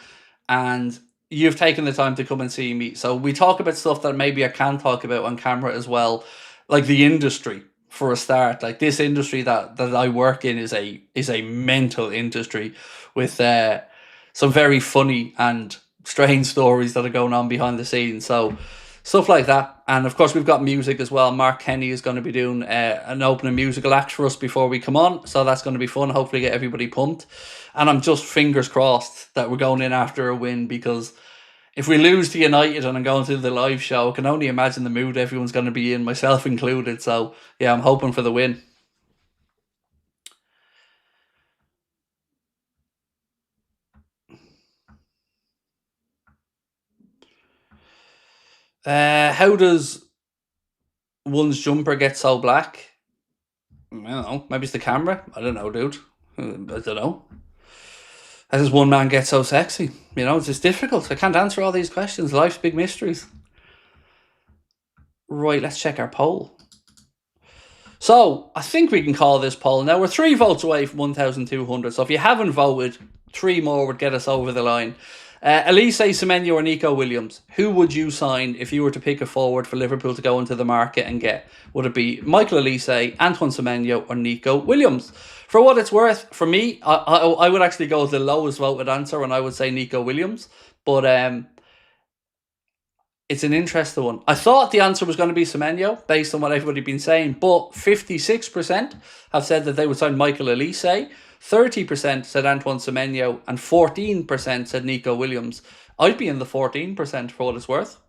and you've taken the time to come and see me. So we talk about stuff that maybe I can talk about on camera as well, like the industry for a start. Like this industry that I work in is a mental industry with some very funny and strange stories that are going on behind the scenes. So stuff like that. And of course we've got music as well. Mark Kenny is going to be doing an opening musical act for us before we come on, so that's going to be fun. Hopefully get everybody pumped, and I'm just fingers crossed that we're going in after a win, because if we lose to United and I'm going through the live show, I can only imagine the mood everyone's going to be in, myself included. So yeah, I'm hoping for the win. How does one's jumper get so black? I don't know. Maybe it's the camera. I don't know, dude. I don't know. How does one man get so sexy? It's just difficult. I can't answer all these questions. Life's big mysteries. Right, let's check our poll. So, I think we can call this poll. Now, we're 3 votes away from 1,200. So, if you haven't voted, 3 more would get us over the line. Elise Semenyo or Nico Williams, who would you sign if you were to pick a forward for Liverpool to go into the market and get? Would it be Michael Elise, Antoine Semenyo or Nico Williams? For what it's worth, for me, I would actually go with the lowest voted answer and I would say Nico Williams. But it's an interesting one. I thought the answer was going to be Semenyo based on what everybody been saying, but 56% have said that they would sign Michael Elise. 30% said Antoine Semenyo and 14% said Nico Williams. I'd be in the 14% for what it's worth.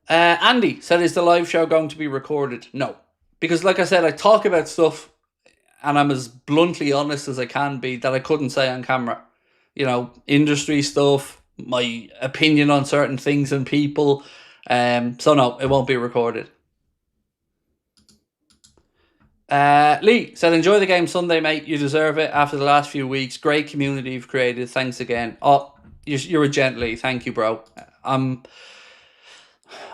Andy said, is the live show going to be recorded? No. Because like I said, I talk about stuff and I'm as bluntly honest as I can be that I couldn't say on camera. Industry stuff, my opinion on certain things and people. So no, it won't be recorded. Lee said, enjoy the game Sunday, mate. You deserve it after the last few weeks. Great community you've created. Thanks again. Oh, you're a gent, Lee. Thank you, bro. I'm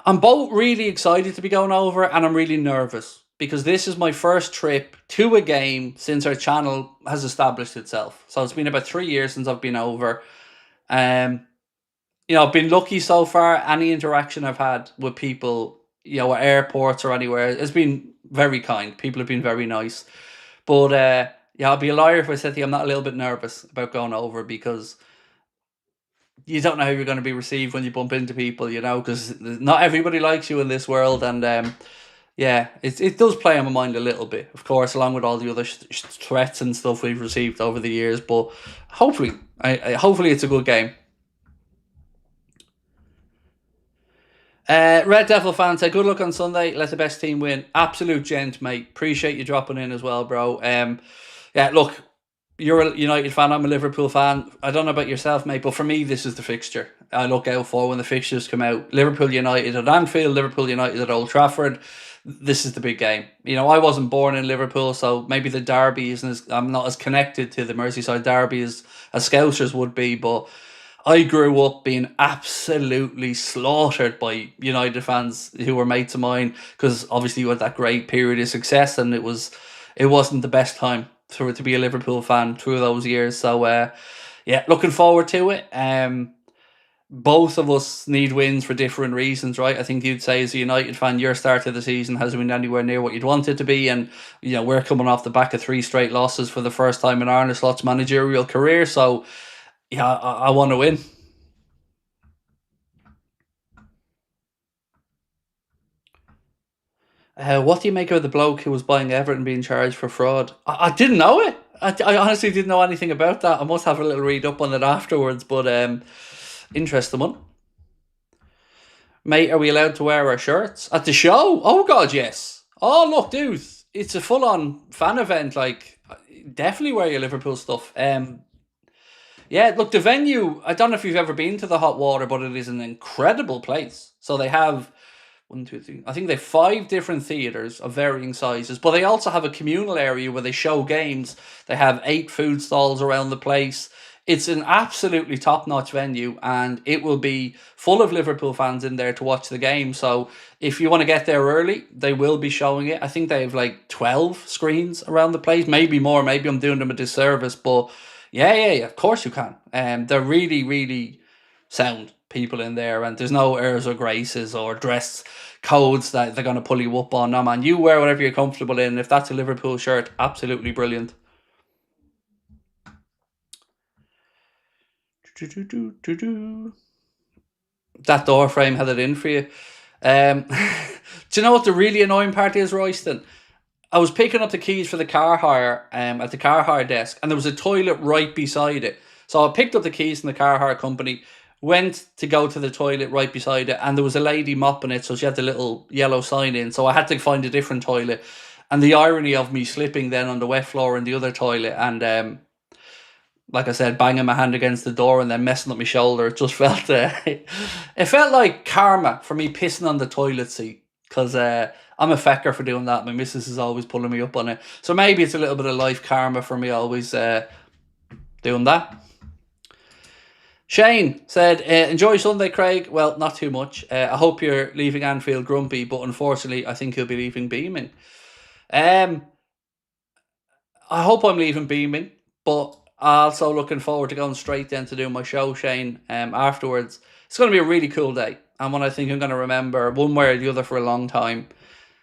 both really excited to be going over and I'm really nervous because this is my first trip to a game since our channel has established itself. So it's been about 3 years since I've been over. I've been lucky so far. Any interaction I've had with people, at airports or anywhere, has been very kind. People have been very nice. But I'd be a liar if I said to you I'm not a little bit nervous about going over, because you don't know how you're going to be received when you bump into people, because not everybody likes you in this world. And it does play on my mind a little bit, of course, along with all the other threats and stuff we've received over the years. But hopefully it's a good game. Red Devil fan said, good luck on Sunday. Let the best team win. Absolute gent, mate. Appreciate you dropping in as well, bro. Yeah, look, you're a United fan. I'm a Liverpool fan. I don't know about yourself, mate, but for me, this is the fixture I look out for when the fixtures come out. Liverpool United at Anfield, Liverpool United at Old Trafford. This is the big game. I wasn't born in Liverpool, so maybe the derby isn't I'm not as connected to the Merseyside derby as Scousers would be, but I grew up being absolutely slaughtered by United fans who were mates of mine, because obviously you had that great period of success, and it wasn't the best time for it to be a Liverpool fan through those years. So yeah, looking forward to it. Both of us need wins for different reasons, right? I think you'd say as a United fan, your start of the season hasn't been anywhere near what you'd want it to be, and we're coming off the back of 3 straight losses for the first time in Arne Slott's managerial career. So yeah, I want to win. What do you make of the bloke who was buying Everton being charged for fraud? I didn't know it. I honestly didn't know anything about that. I must have a little read up on it afterwards, but interesting one. Mate, are we allowed to wear our shirts at the show? Oh God, yes. Oh look, dude, it's a full-on fan event. Like, definitely wear your Liverpool stuff. Yeah, look, the venue, I don't know if you've ever been to the Hot Water, but it is an incredible place. So they have 1, 2, 3. I think they have 5 different theatres of varying sizes, but they also have a communal area where they show games. They have 8 food stalls around the place. It's an absolutely top-notch venue, and it will be full of Liverpool fans in there to watch the game. So if you want to get there early, they will be showing it. I think they have like 12 screens around the place, maybe more. Maybe I'm doing them a disservice, but yeah, of course you can. They're really, really sound people in there, and there's no airs or graces or dress codes that they're going to pull you up on. No, man, you wear whatever you're comfortable in. If that's a Liverpool shirt, absolutely brilliant. That door frame had it in for you. Do you know what the really annoying part is, Royston? I was picking up the keys for the car hire at the car hire desk, and there was a toilet right beside it. So I picked up the keys from the car hire company, went to go to the toilet right beside it, and there was a lady mopping it, so she had the little yellow sign in, so I had to find a different toilet. And the irony of me slipping then on the wet floor in the other toilet, and like I said, banging my hand against the door and then messing up my shoulder, it just felt it felt like karma for me pissing on the toilet seat, because I'm a fecker for doing that. My missus is always pulling me up on it, so maybe it's a little bit of life karma for me always doing that. Shane said, enjoy Sunday, Craig. Well, not too much. I hope you're leaving Anfield grumpy, but unfortunately I think he'll be leaving beaming. I hope I'm leaving beaming, but also looking forward to going straight then to do my show, Shane, afterwards. It's going to be a really cool day, and one I think I'm going to remember one way or the other for a long time.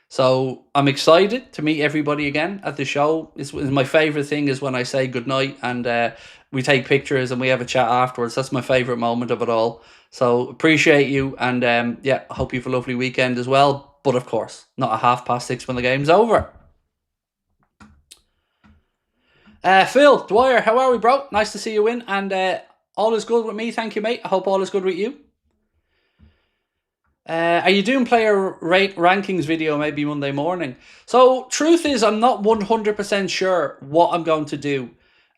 So I'm excited to meet everybody again at the show. It's my favourite thing is when I say goodnight and we take pictures and we have a chat afterwards. That's my favourite moment of it all. So appreciate you, and yeah, I hope you have a lovely weekend as well. But of course, not at 6:30 when the game's over. Phil Dwyer, how are we, bro? Nice to see you in, and all is good with me. Thank you, mate. I hope all is good with you. Are you doing player rankings video maybe Monday morning? So truth is, I'm not 100% sure what I'm going to do.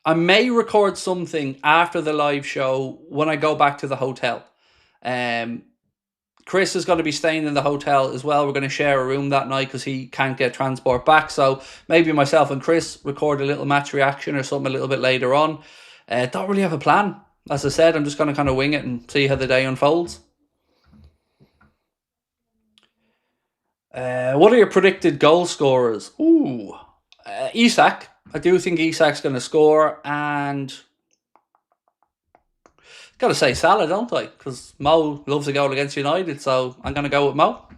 I may record something after the live show when I go back to the hotel. Chris is going to be staying in the hotel as well. We're going to share a room that night because he can't get transport back. So maybe myself and Chris record a little match reaction or something a little bit later on. Don't really have a plan. As I said, I'm just going to kind of wing it and see how the day unfolds. What are your predicted goal scorers? Ooh, Isak. I do think Isak's going to score, and got to say Salah, don't I? Because Mo loves a goal against United, so I'm going to go with Mo.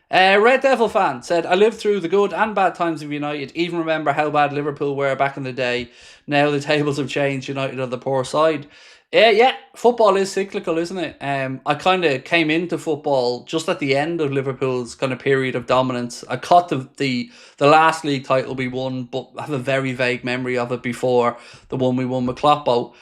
Red Devil fan said, I lived through the good and bad times of United, even remember how bad Liverpool were back in the day. Now the tables have changed, United are the poor side. Yeah, football is cyclical, isn't it? I kind of came into football just at the end of Liverpool's kind of period of dominance. I caught the last league title we won, but I have a very vague memory of it before the one we won with Kloppo.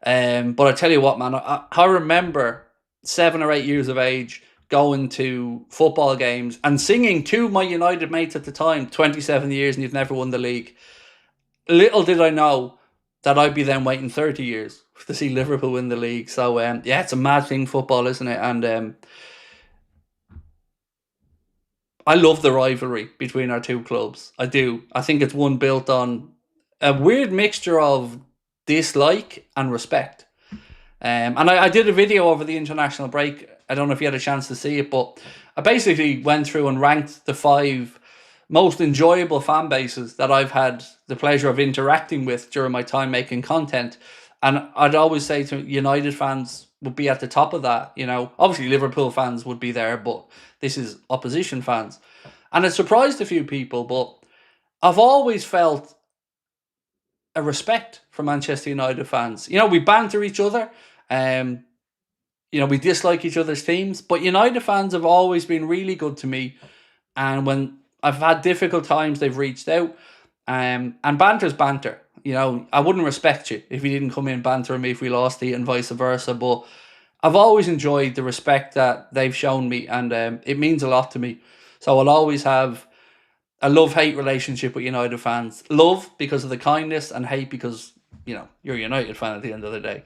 But I tell you what, man, I remember 7 or 8 years of age, going to football games and singing to my United mates at the time, 27 years and you've never won the league. Little did I know that I'd be then waiting 30 years to see Liverpool win the league. So, yeah, it's a mad thing, football, isn't it? And I love the rivalry between our two clubs. I do. I think it's one built on a weird mixture of dislike and respect. And I did a video over the international break. I don't know if you had a chance to see it, but I basically went through and ranked the 5 most enjoyable fan bases that I've had the pleasure of interacting with during my time making content. And I'd always say to United fans would be at the top of that. You know, obviously Liverpool fans would be there, but this is opposition fans. And it surprised a few people, but I've always felt a respect for Manchester United fans. You know, we banter each other. You know, we dislike each other's teams, but United fans have always been really good to me. And when I've had difficult times, they've reached out. And banter's banter. You know, I wouldn't respect you if you didn't come in bantering me if we lost to you and vice versa. But I've always enjoyed the respect that they've shown me, and it means a lot to me. So I'll always have a love-hate relationship with United fans. Love because of the kindness, and hate because, you know, you're a United fan at the end of the day.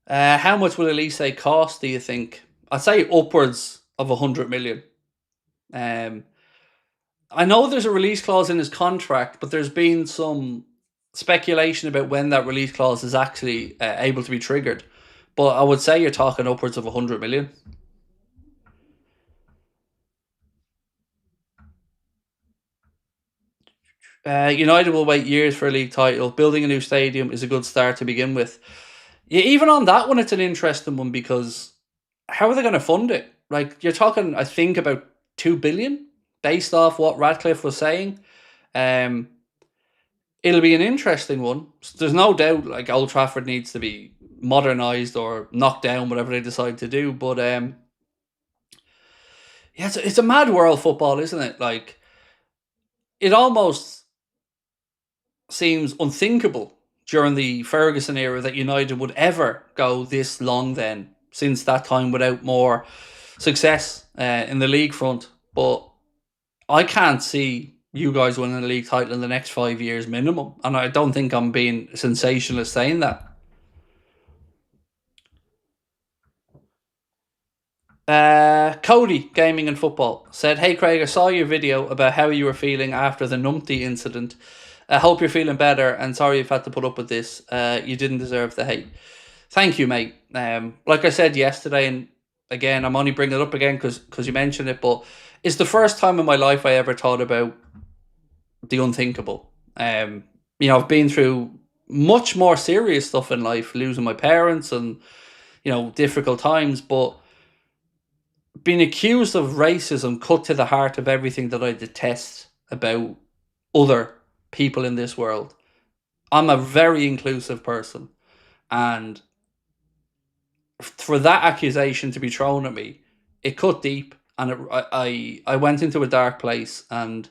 How much will Elise cost, do you think? I'd say upwards of 100 million. Um, I know there's a release clause in his contract, but there's been some speculation about when that release clause is actually able to be triggered. But I would say you're talking upwards of 100 million. United will wait years for a league title. Building a new stadium is a good start to begin with. Yeah, even on that one, it's an interesting one because how are they going to fund it? Like, you're talking, I think, about 2 billion based off what Radcliffe was saying. Um, it'll be an interesting one. There's no doubt, like, Old Trafford needs to be modernised or knocked down, whatever they decide to do. But yeah, it's a mad world, football, isn't it? Like, it almost seems unthinkable during the Ferguson era that United would ever go this long then, since that time, without more success in the league front. But I can't see you guys winning the league title in the next 5 years minimum. And I don't think I'm being sensationalist saying that. Cody, Gaming and Football, said, "Hey Craig, I saw your video about how you were feeling after the Numpty incident. I hope you're feeling better and sorry you've had to put up with this. You didn't deserve the hate." Thank you, mate. Like I said yesterday, and again, I'm only bringing it up again because you mentioned it, but it's the first time in my life I ever thought about the unthinkable. You know, I've been through much more serious stuff in life, losing my parents and, you know, difficult times, but being accused of racism cut to the heart of everything that I detest about other people in this world. I'm a very inclusive person, and for that accusation to be thrown at me, it cut deep, and I went into a dark place. And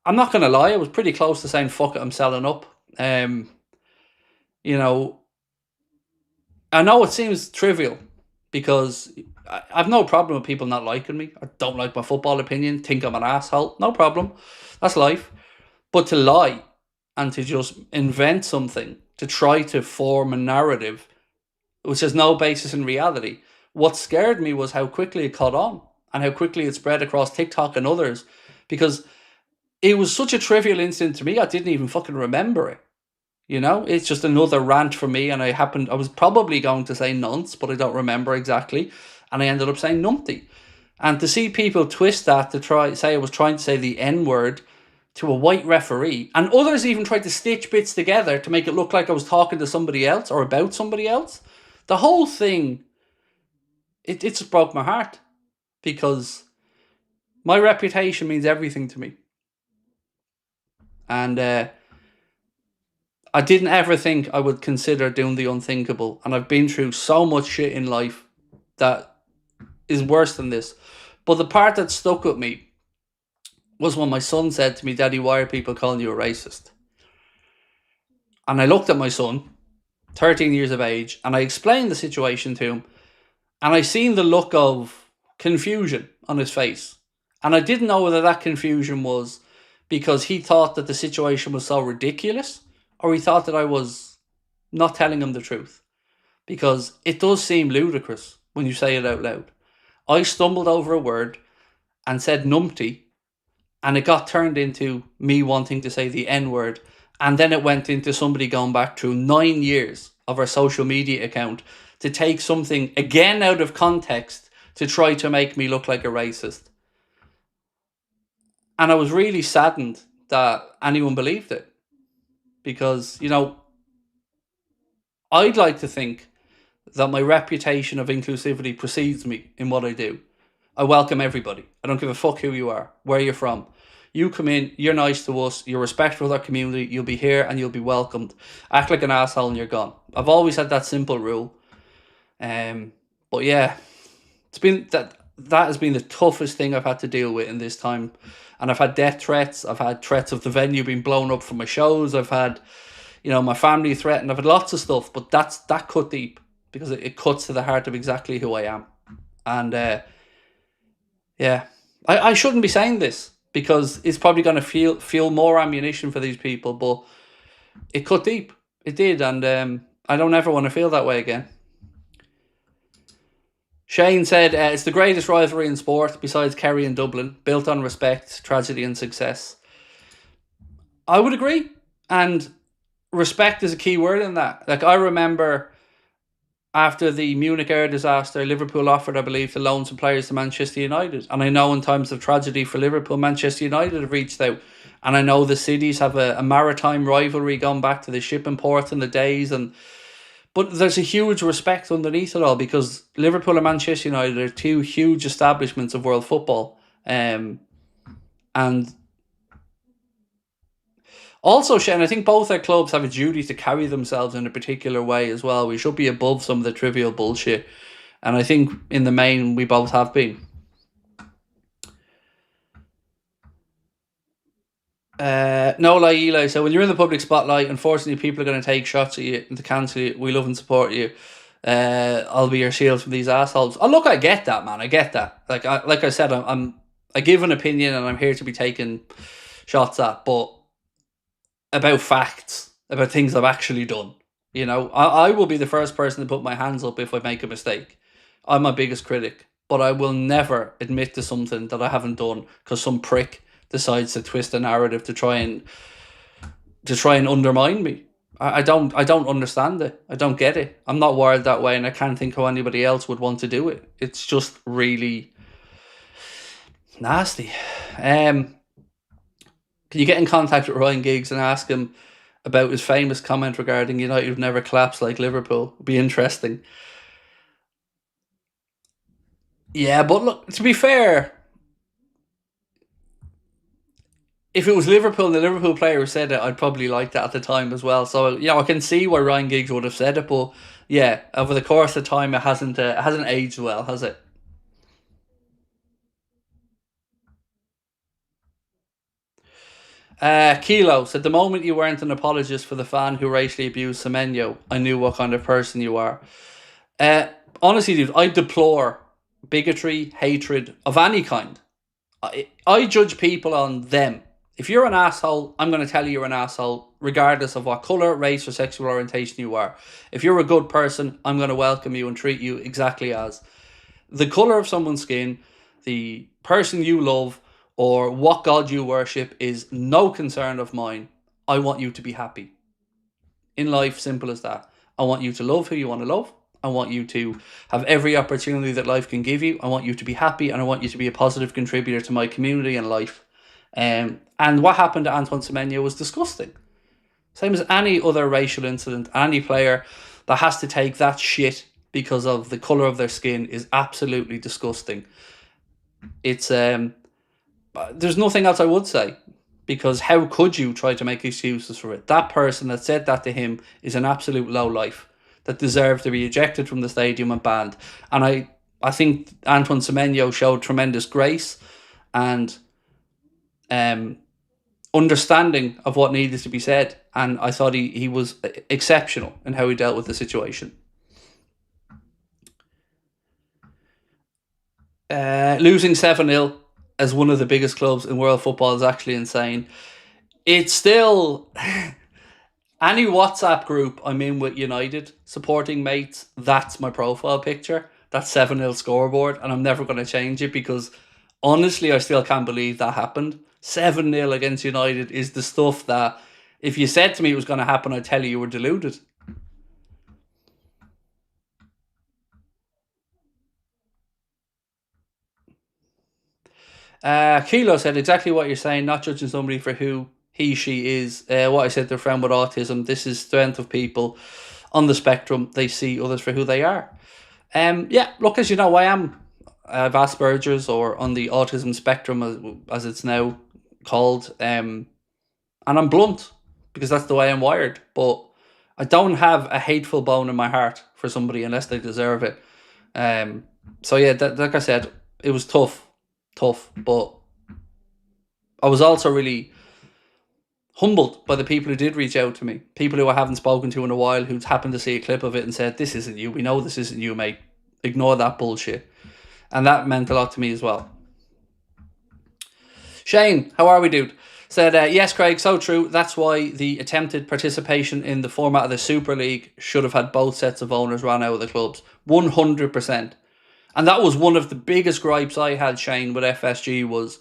I'm not gonna lie, I was pretty close to saying "fuck it, I'm selling up." You know, I know it seems trivial because I've no problem with people not liking me. I don't like my football opinion, think I'm an asshole. No problem, that's life. But to lie and to just invent something to try to form a narrative which has no basis in reality. What scared me was how quickly it caught on and how quickly it spread across TikTok and others, because it was such a trivial incident to me, I didn't even fucking remember it. You know, it's just another rant for me, and I was probably going to say nonce, but I don't remember exactly, and I ended up saying numpty. And to see people twist that to try say I was trying to say the N word to a white referee, and others even tried to stitch bits together to make it look like I was talking to somebody else or about somebody else. The whole thing, it just broke my heart, because my reputation means everything to me. And I didn't ever think I would consider doing the unthinkable. And I've been through so much shit in life that is worse than this. But the part that stuck with me was when my son said to me, "Daddy, why are people calling you a racist?" And I looked at my son, 13 years of age, and I explained the situation to him. And I seen the look of confusion on his face. And I didn't know whether that confusion was because he thought that the situation was so ridiculous, or he thought that I was not telling him the truth. Because it does seem ludicrous when you say it out loud. I stumbled over a word and said numpty, and it got turned into me wanting to say the N-word, and then it went into somebody going back through 9 years of our social media account to take something again out of context to try to make me look like a racist. And I was really saddened that anyone believed it. Because, you know, I'd like to think that my reputation of inclusivity precedes me in what I do. I welcome everybody. I don't give a fuck who you are, where you're from. You come in, you're nice to us, you're respectful of our community, you'll be here and you'll be welcomed. Act like an asshole and you're gone. I've always had that simple rule. But yeah, it's been that has been the toughest thing I've had to deal with in this time. And I've had death threats. I've had threats of the venue being blown up from my shows. I've had, you know, my family threatened. I've had lots of stuff, but that cut deep because it cuts to the heart of exactly who I am. And yeah, I shouldn't be saying this because it's probably going to feel more ammunition for these people, but it cut deep. It did, and I don't ever want to feel that way again. Shane said, it's the greatest rivalry in sport besides Kerry and Dublin, built on respect, tragedy and success. I would agree. And respect is a key word in that. Like, I remember after the Munich air disaster, Liverpool offered, I believe, to loan some players to Manchester United. And I know in times of tragedy for Liverpool, Manchester United have reached out. And I know the cities have a maritime rivalry going back to the shipping ports in the days. But there's a huge respect underneath it all because Liverpool and Manchester United are two huge establishments of world football. And also, Shane, I think both our clubs have a duty to carry themselves in a particular way as well. We should be above some of the trivial bullshit. And I think in the main, we both have been. No lie, Eli. So when you're in the public spotlight, unfortunately, people are going to take shots at you and to cancel you. We love and support you. I'll be your shield from these assholes. Oh, look, I get that, man. I get that. Like I said, I give an opinion and I'm here to be taken shots at, but about facts, about things I've actually done. You know, I will be the first person to put my hands up if I make a mistake. I'm my biggest critic, but I will never admit to something that I haven't done because some prick decides to twist a narrative to try and undermine me. I don't understand it. I don't get it. I'm not wired that way, and I can't think how anybody else would want to do it. It's just really nasty. Can you get in contact with Ryan Giggs and ask him about his famous comment regarding United never collapsed like Liverpool? It'd be interesting. Yeah, but look, to be fair, if it was Liverpool and the Liverpool player who said it, I'd probably like that at the time as well. So, I can see why Ryan Giggs would have said it, but yeah, over the course of time, it hasn't aged well, has it? Kilo said, the moment you weren't an apologist for the fan who racially abused Semenyo, I knew what kind of person you are. Honestly, dude, I deplore bigotry, hatred of any kind. I judge people on them. If you're an asshole, I'm going to tell you you're an asshole, regardless of what colour, race, or sexual orientation you are. If you're a good person, I'm going to welcome you and treat you exactly as. The colour of someone's skin, the person you love, or what God you worship is no concern of mine. I want you to be happy. In life, simple as that. I want you to love who you want to love. I want you to have every opportunity that life can give you. I want you to be happy, and I want you to be a positive contributor to my community and life. And what happened to Antoine Semenyo was disgusting. Same as any other racial incident, any player that has to take that shit because of the colour of their skin is absolutely disgusting. It's there's nothing else I would say, because how could you try to make excuses for it? That person that said that to him is an absolute lowlife that deserved to be ejected from the stadium and banned. And I think Antoine Semenyo showed tremendous grace and understanding of what needed to be said, and I thought he was exceptional in how he dealt with the situation. Losing 7-0 as one of the biggest clubs in world football is actually insane. It's still... Any WhatsApp group I'm in with United supporting mates, that's my profile picture. That 7-0 scoreboard, and I'm never going to change it because honestly, I still can't believe that happened. 7-0 against United is the stuff that if you said to me it was going to happen, I'd tell you were deluded. Kilo said exactly what you're saying, not judging somebody for who he, she is. What I said to a friend with autism, this is strength of people on the spectrum. They see others for who they are. Yeah, look, as you know, I have Asperger's, or on the autism spectrum as it's now called. And I'm blunt because that's the way I'm wired. But I don't have a hateful bone in my heart for somebody unless they deserve it. So yeah, like I said, it was tough, but I was also really humbled by the people who did reach out to me. People who I haven't spoken to in a while, who'd happened to see a clip of it and said, "This isn't you. We know this isn't you, mate. Ignore that bullshit." And that meant a lot to me as well. Shane, how are we, dude? Said, yes, Craig, so true. That's why the attempted participation in the format of the Super League should have had both sets of owners run out of the clubs. 100%. And that was one of the biggest gripes I had, Shane, with FSG, was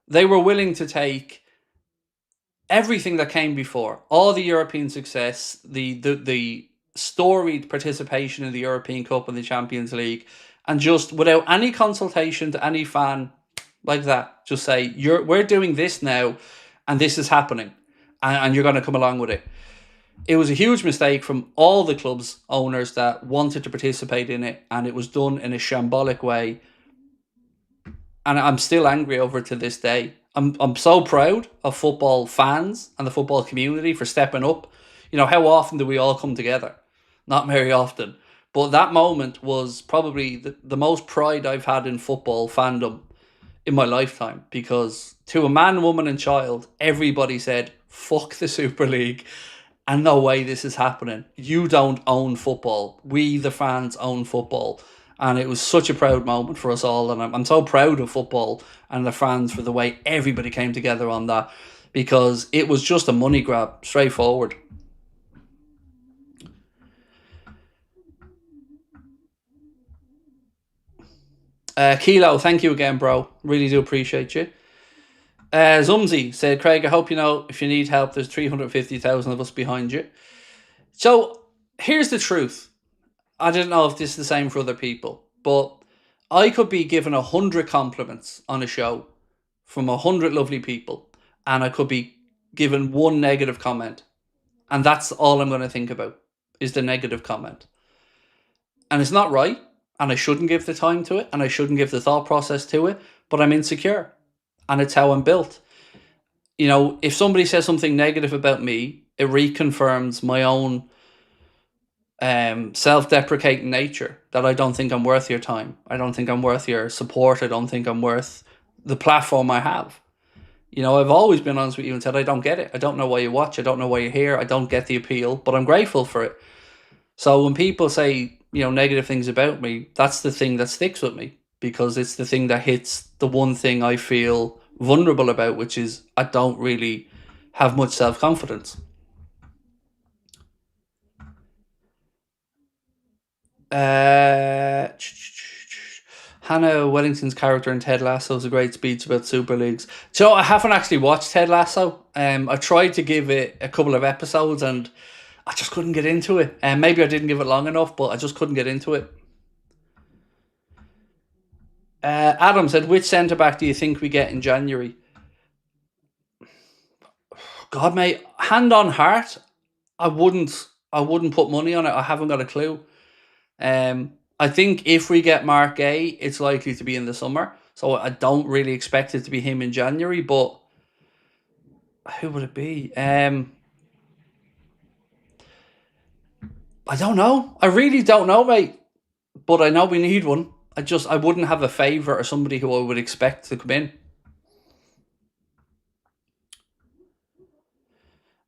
they were willing to take everything that came before, all the European success, the storied participation in the European Cup and the Champions League, and just without any consultation to any fan like that, just say, we're doing this now, and this is happening, and you're going to come along with it. It was a huge mistake from all the club's owners that wanted to participate in it, and it was done in a shambolic way. And I'm still angry over it to this day. I'm so proud of football fans and the football community for stepping up. You know, how often do we all come together? Not very often. But that moment was probably the most pride I've had in football fandom in my lifetime, because to a man, woman and child, everybody said, fuck the Super League, and no way this is happening. You don't own football. We, the fans, own football. And it was such a proud moment for us all. And I'm so proud of football and the fans for the way everybody came together on that, because it was just a money grab, straightforward. Kilo, thank you again, bro. Really do appreciate you. Zumzi said, Craig, I hope you know if you need help, there's 350,000 of us behind you. So here's the truth. I don't know if this is the same for other people, but I could be given 100 compliments on a show from 100 lovely people, and I could be given one negative comment, and that's all I'm going to think about is the negative comment. And it's not right, and I shouldn't give the time to it, and I shouldn't give the thought process to it, but I'm insecure, and it's how I'm built. You know, if somebody says something negative about me, it reconfirms my own self-deprecating nature, that I don't think I'm worth your time. I don't think I'm worth your support. I don't think I'm worth the platform I have. You know, I've always been honest with you and said, I don't get it. I don't know why you watch. I don't know why you're here. I don't get the appeal, but I'm grateful for it. So when people say, you know, negative things about me, that's the thing that sticks with me, because it's the thing that hits the one thing I feel vulnerable about, which is I don't really have much self-confidence. Hannah Wellington's character in Ted Lasso is a great speech about Super Leagues. So I haven't actually watched Ted Lasso. I tried to give it a couple of episodes and I just couldn't get into it. And maybe I didn't give it long enough, but I just couldn't get into it. Adam said, which centre-back do you think we get in January? God, mate, hand on heart, I wouldn't put money on it. I haven't got a clue. I think if we get Mark Guehi, it's likely to be in the summer. So I don't really expect it to be him in January, but who would it be? I don't know. I really don't know, mate. But I know we need one. I wouldn't have a favourite or somebody who I would expect to come in.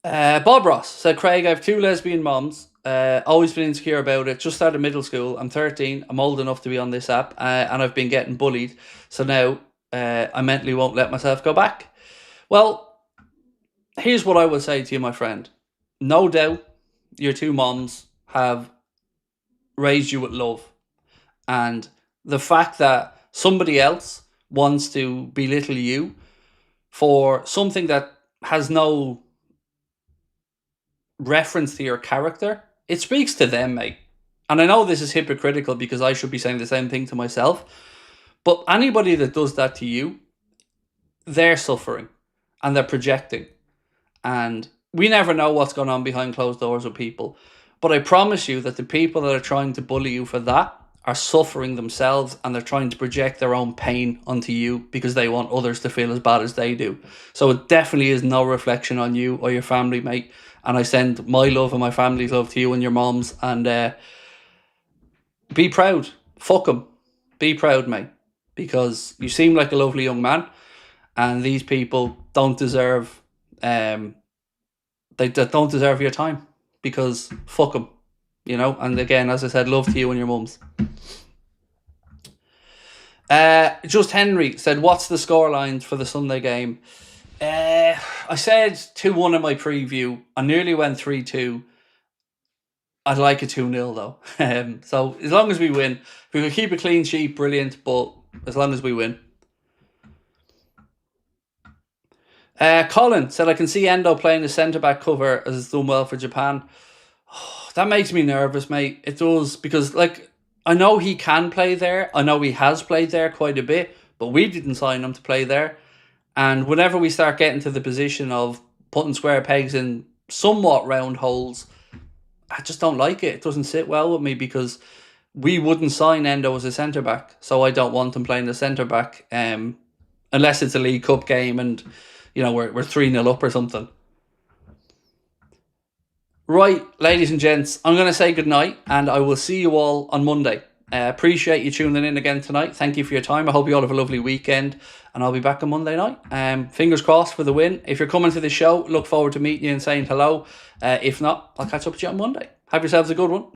Bob Ross said, Craig, I have 2 lesbian moms. Always been insecure about it. Just started middle school. I'm 13. I'm old enough to be on this app. And I've been getting bullied. So now I mentally won't let myself go back. Well, here's what I will say to you, my friend. No doubt your 2 moms have raised you with love. And the fact that somebody else wants to belittle you for something that has no reference to your character, it speaks to them, mate. And I know this is hypocritical because I should be saying the same thing to myself, but anybody that does that to you, they're suffering and they're projecting. And we never know what's going on behind closed doors with people. But I promise you that the people that are trying to bully you for that are suffering themselves, and they're trying to project their own pain onto you because they want others to feel as bad as they do. So it definitely is no reflection on you or your family, mate. And I send my love and my family's love to you and your moms. And be proud. Fuck them. Be proud, mate. Because you seem like a lovely young man. And these people don't deserve... they don't deserve your time. Because fuck them. You know? And again, as I said, love to you and your mums. Just Henry said, what's the scorelines for the Sunday game? I said 2-1 in my preview. I nearly went 3-2. I'd like a 2-0 though. So as long as we win, if we could keep a clean sheet, brilliant. But as long as we win. Colin said, I can see Endo playing the centre-back cover as it's done well for Japan. Oh, that makes me nervous, mate. It does, because like I know he can play there. I know he has played there quite a bit, but we didn't sign him to play there. And whenever we start getting to the position of putting square pegs in somewhat round holes, I just don't like it. It doesn't sit well with me because we wouldn't sign Endo as a centre-back. So I don't want him playing the centre-back unless it's a League Cup game and, you know, we're 3-0 up or something. Right, ladies and gents, I'm going to say goodnight and I will see you all on Monday. Appreciate you tuning in again tonight. Thank you for your time. I hope you all have a lovely weekend and I'll be back on Monday night. Fingers crossed for the win. If you're coming to the show, look forward to meeting you and saying hello. If not, I'll catch up with you on Monday. Have yourselves a good one.